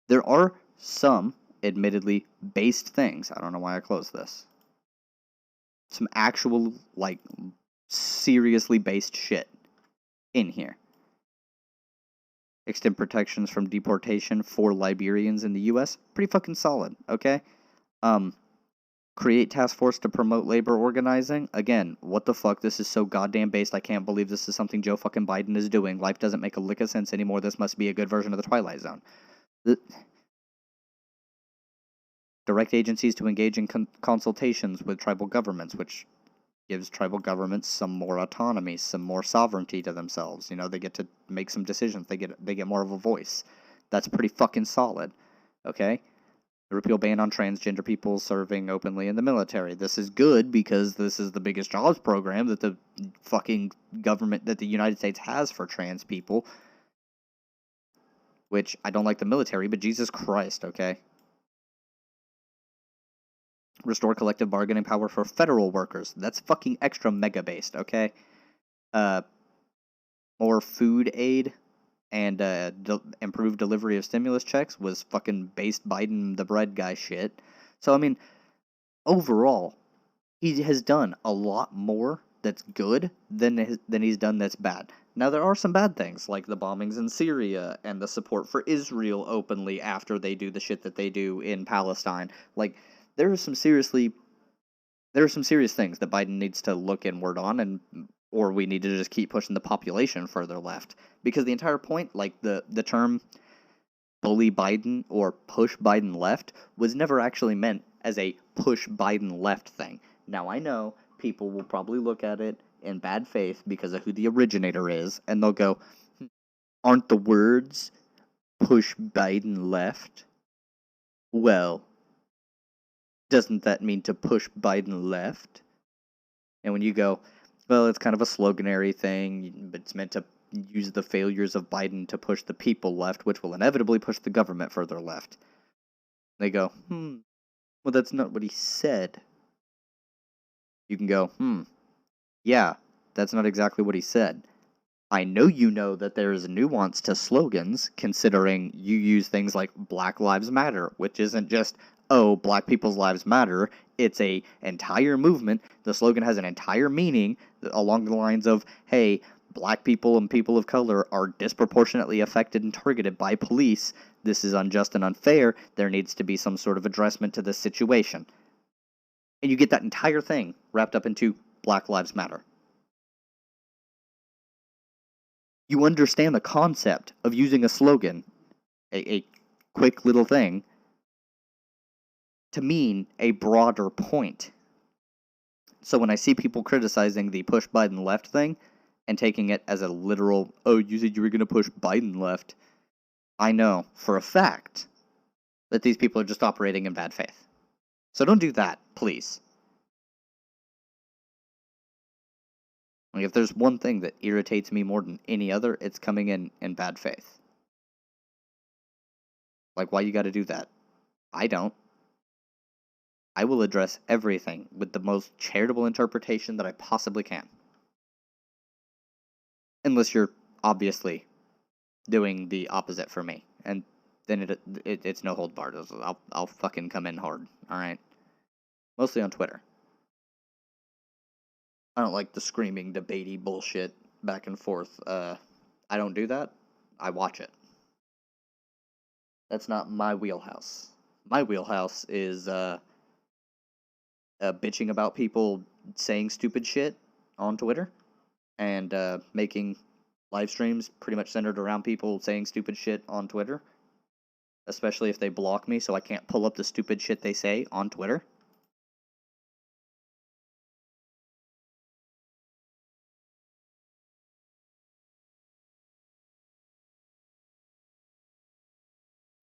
There are some, admittedly, based things. I don't know why I closed this. Some actual, seriously based shit in here. Extend protections from deportation for Liberians in the U.S. Pretty fucking solid, okay? Create task force to promote labor organizing. Again, what the fuck? This is so goddamn based. I can't believe this is something Joe fucking Biden is doing. Life doesn't make a lick of sense anymore. This must be a good version of the Twilight Zone. Direct agencies to engage in consultations with tribal governments, which gives tribal governments some more autonomy, some more sovereignty to themselves. You know, they get to make some decisions. They get more of a voice. That's pretty fucking solid. Okay? The repeal ban on transgender people serving openly in the military. This is good because this is the biggest jobs program that the fucking government, that the United States has for trans people. Which, I don't like the military, but Jesus Christ, okay? Restore collective bargaining power for federal workers. That's fucking extra mega based, okay? More food aid and improved delivery of stimulus checks was fucking based Biden the bread guy shit. So, I mean, overall, he has done a lot more that's good than he's done that's bad. Now, there are some bad things, like the bombings in Syria and the support for Israel openly after they do the shit that they do in Palestine. Like, there are some serious things that Biden needs to look inward on, or we need to just keep pushing the population further left. Because the entire point, like the term bully Biden or push Biden left, was never actually meant as a push Biden left thing. Now, I know people will probably look at it in bad faith because of who the originator is, and they'll go, aren't the words push Biden left? Well, doesn't that mean to push Biden left? And when you go, well, it's kind of a sloganary thing, but it's meant to use the failures of Biden to push the people left, which will inevitably push the government further left. They go, well, that's not what he said. You can go, yeah, that's not exactly what he said. I know you know that there is nuance to slogans, considering you use things like Black Lives Matter, which isn't just, oh, black people's lives matter. It's a entire movement. The slogan has an entire meaning along the lines of, hey, black people and people of color are disproportionately affected and targeted by police. This is unjust and unfair. There needs to be some sort of addressment to this situation. And you get that entire thing wrapped up into Black Lives Matter. You understand the concept of using a slogan, a quick little thing, to mean a broader point. So when I see people criticizing the push Biden left thing and taking it as a literal, oh, you said you were going to push Biden left, I know for a fact that these people are just operating in bad faith. So don't do that, please. Like, if there's one thing that irritates me more than any other, it's coming in bad faith. Like, why you gotta do that? I don't. I will address everything with the most charitable interpretation that I possibly can. Unless you're obviously doing the opposite for me. And then it's no hold barred. I'll fucking come in hard, alright? Mostly on Twitter. I don't like the screaming, debatey bullshit back and forth. I don't do that. I watch it. That's not my wheelhouse. My wheelhouse is bitching about people saying stupid shit on Twitter and making live streams pretty much centered around people saying stupid shit on Twitter. Especially if they block me so I can't pull up the stupid shit they say on Twitter.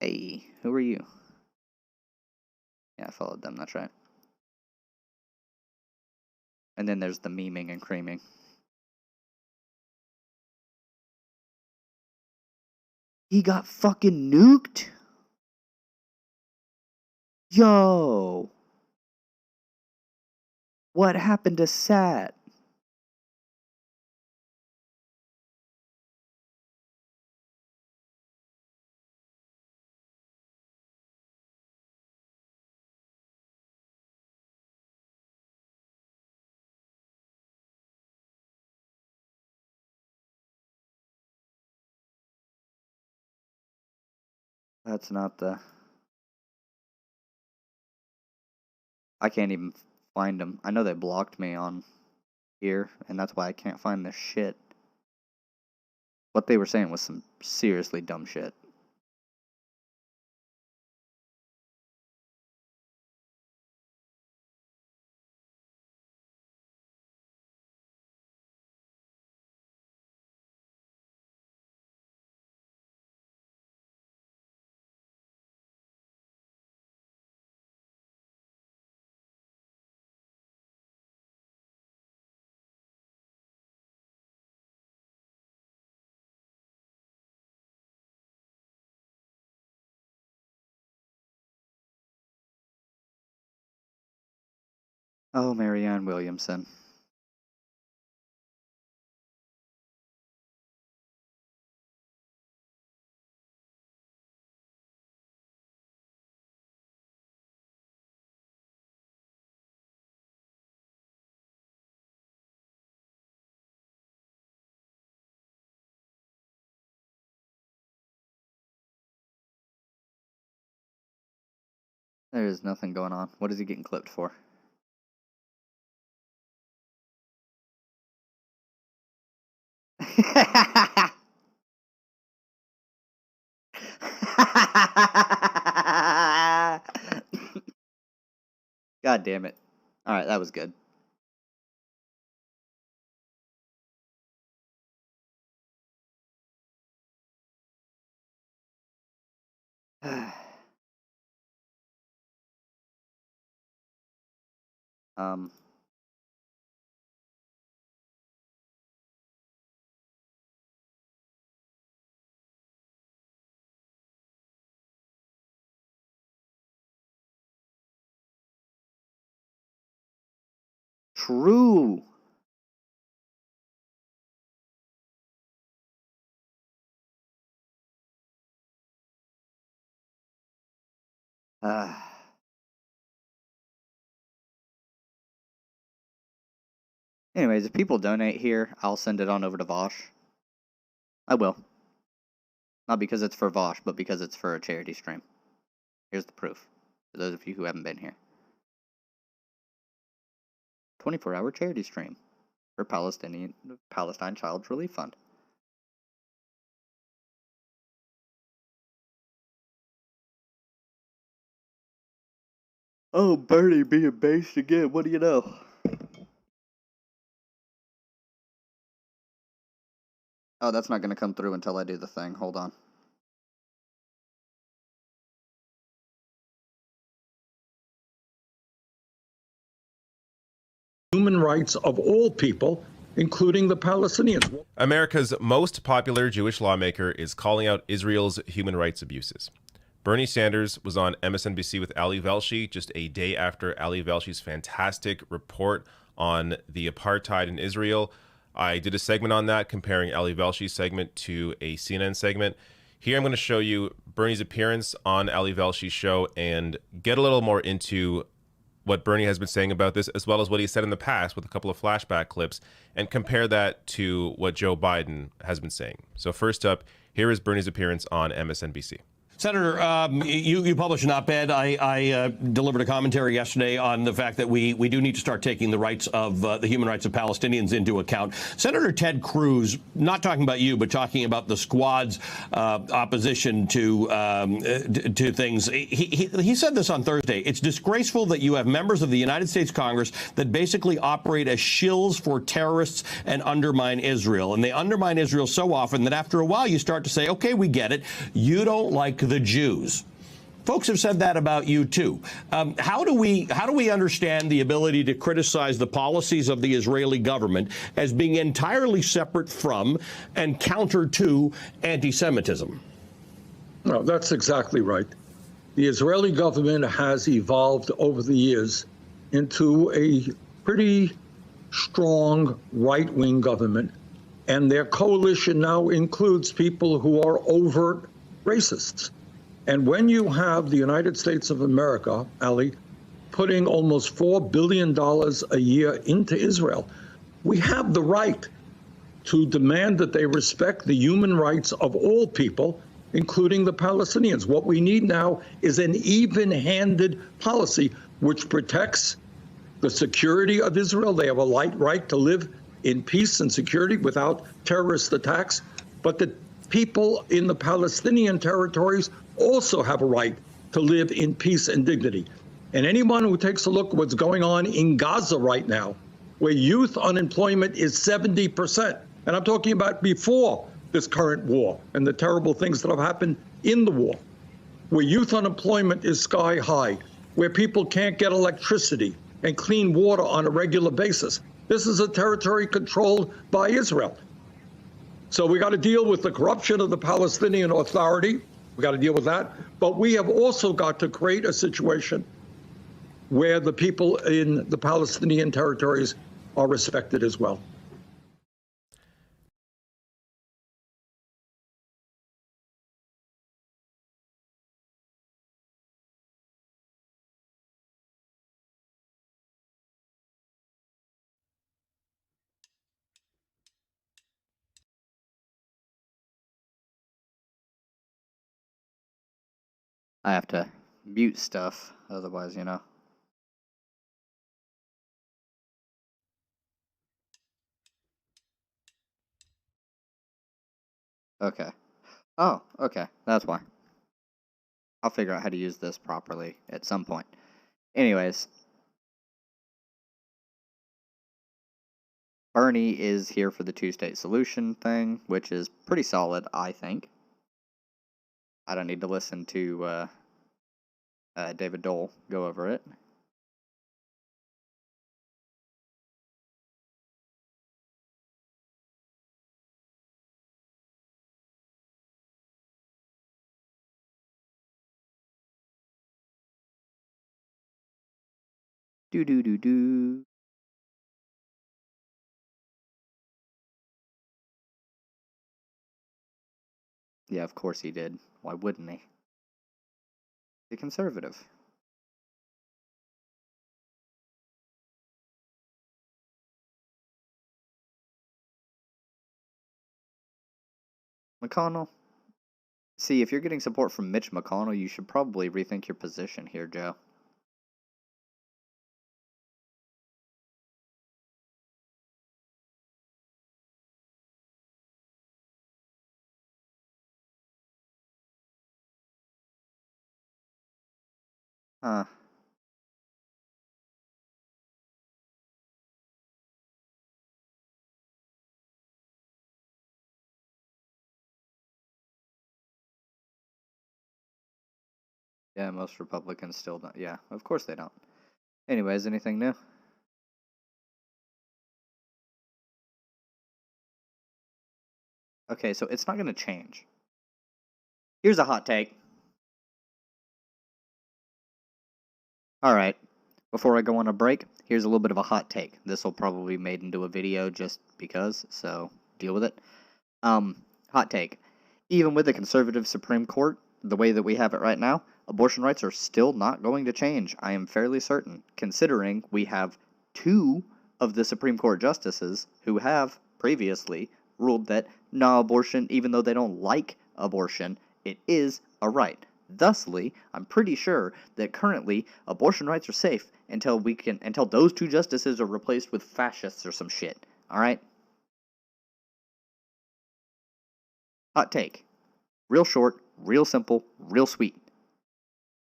Hey, who are you? Yeah, I followed them, that's right. And then there's the memeing and creaming. He got fucking nuked? Yo! What happened to Sat? That's not the... I can't even find them. I know they blocked me on here, and that's why I can't find this shit. What they were saying was some seriously dumb shit. Oh, Marianne Williamson. There's nothing going on. What is he getting clipped for? God damn it. Alright, that was good. um... True! Anyways, if people donate here, I'll send it on over to Vosh. I will. Not because it's for Vosh, but because it's for a charity stream. Here's the proof. For those of you who haven't been here. 24-hour charity stream for Palestine Child's Relief Fund. Oh, Bernie being based again. What do you know? Oh, that's not going to come through until I do the thing. Hold on. Human rights of all people, including the Palestinians. America's most popular Jewish lawmaker is calling out Israel's human rights abuses. Bernie Sanders was on MSNBC with Ali Velshi just a day after Ali Velshi's fantastic report on the apartheid in Israel. I did a segment on that, comparing Ali Velshi's segment to a CNN segment. Here I'm going to show you Bernie's appearance on Ali Velshi's show and get a little more into what Bernie has been saying about this, as well as what he said in the past with a couple of flashback clips, and compare that to what Joe Biden has been saying. So first up, here is Bernie's appearance on MSNBC. Senator, you published an op-ed. I delivered a commentary yesterday on the fact that we do need to start taking the rights of the human rights of Palestinians into account. Senator Ted Cruz, not talking about you, but talking about the squad's opposition to things. He said this on Thursday. It's disgraceful that you have members of the United States Congress that basically operate as shills for terrorists and undermine Israel. And they undermine Israel so often that after a while you start to say, okay, we get it. You don't like the Jews. Folks have said that about you too. How do we understand the ability to criticize the policies of the Israeli government as being entirely separate from and counter to anti-Semitism? No, that's exactly right. The Israeli government has evolved over the years into a pretty strong right-wing government, and their coalition now includes people who are overt racists. And when you have the United States of America, Ali, putting almost $4 billion a year into Israel, we have the right to demand that they respect the human rights of all people, including the Palestinians. What we need now is an even-handed policy which protects the security of Israel. They have a right to live in peace and security without terrorist attacks, but the people in the Palestinian territories also have a right to live in peace and dignity. And anyone who takes a look at what's going on in Gaza right now, where youth unemployment is 70%, and I'm talking about before this current war and the terrible things that have happened in the war, where youth unemployment is sky high, where people can't get electricity and clean water on a regular basis. This is a territory controlled by Israel. So we got to deal with the corruption of the Palestinian Authority. We got to deal with that. But we have also got to create a situation where the people in the Palestinian territories are respected as well. I have to mute stuff, otherwise, you know. Okay. Oh, okay. That's why. I'll figure out how to use this properly at some point. Anyways. Bernie is here for the two-state solution thing, which is pretty solid, I think. I don't need to listen to David Dole go over it. Do. Yeah, of course he did. Why wouldn't he? The conservative. McConnell. See, if you're getting support from Mitch McConnell, you should probably rethink your position here, Joe. Huh. Yeah, most Republicans still don't. Yeah, of course they don't. Anyways, anything new? Okay, so it's not going to change. Here's a hot take. Alright, before I go on a break, here's a little bit of a hot take. This will probably be made into a video just because, so deal with it. Hot take. Even with the conservative Supreme Court, the way that we have it right now, abortion rights are still not going to change. I am fairly certain, considering we have 2 of the Supreme Court justices who have previously ruled that no, abortion, even though they don't like abortion, It is a right. Thusly, I'm pretty sure that currently abortion rights are safe until those two justices are replaced with fascists or some shit. All right? Hot take. Real short, real simple, real sweet.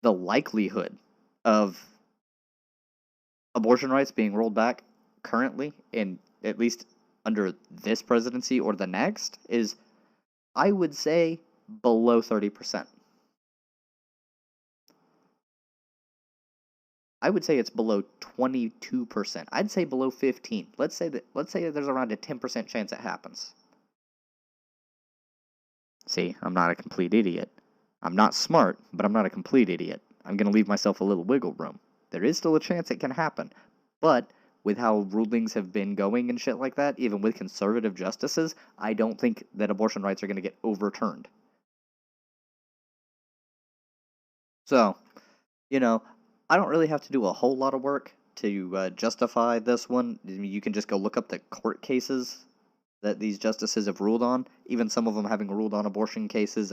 The likelihood of abortion rights being rolled back currently, in at least under this presidency or the next, is, I would say, below 30%. I would say it's below 22%. I'd say below 15. Let's say that there's around a 10% chance it happens. See, I'm not a complete idiot. I'm not smart, but I'm not a complete idiot. I'm going to leave myself a little wiggle room. There is still a chance it can happen. But with how rulings have been going and shit like that, even with conservative justices, I don't think that abortion rights are going to get overturned. So, you know, I don't really have to do a whole lot of work to justify this one. I mean, you can just go look up the court cases that these justices have ruled on. Even some of them having ruled on abortion cases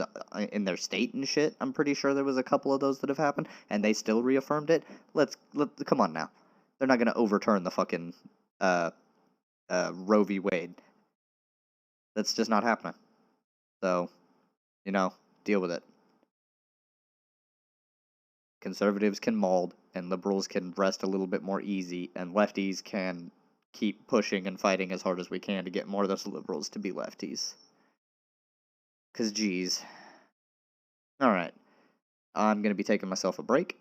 in their state and shit. I'm pretty sure there was a couple of those that have happened, and they still reaffirmed it. Come on now. They're not going to overturn the fucking Roe v. Wade. That's just not happening. So, deal with it. Conservatives can mold, and liberals can rest a little bit more easy, and lefties can keep pushing and fighting as hard as we can to get more of those liberals to be lefties. 'Cause geez. Alright. I'm going to be taking myself a break.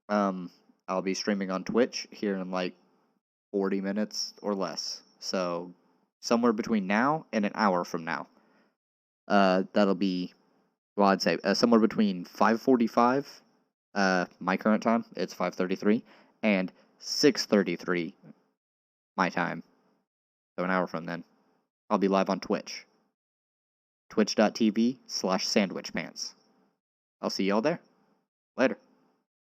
I'll be streaming on Twitch here in like 40 minutes or less. So, somewhere between now and an hour from now. That'll be, well, I'd say somewhere between 5:45, my current time, it's 5:33, and 6:33 my time. So an hour from then, I'll be live on Twitch. Twitch.tv/Sandwhichpants. I'll see y'all there. Later.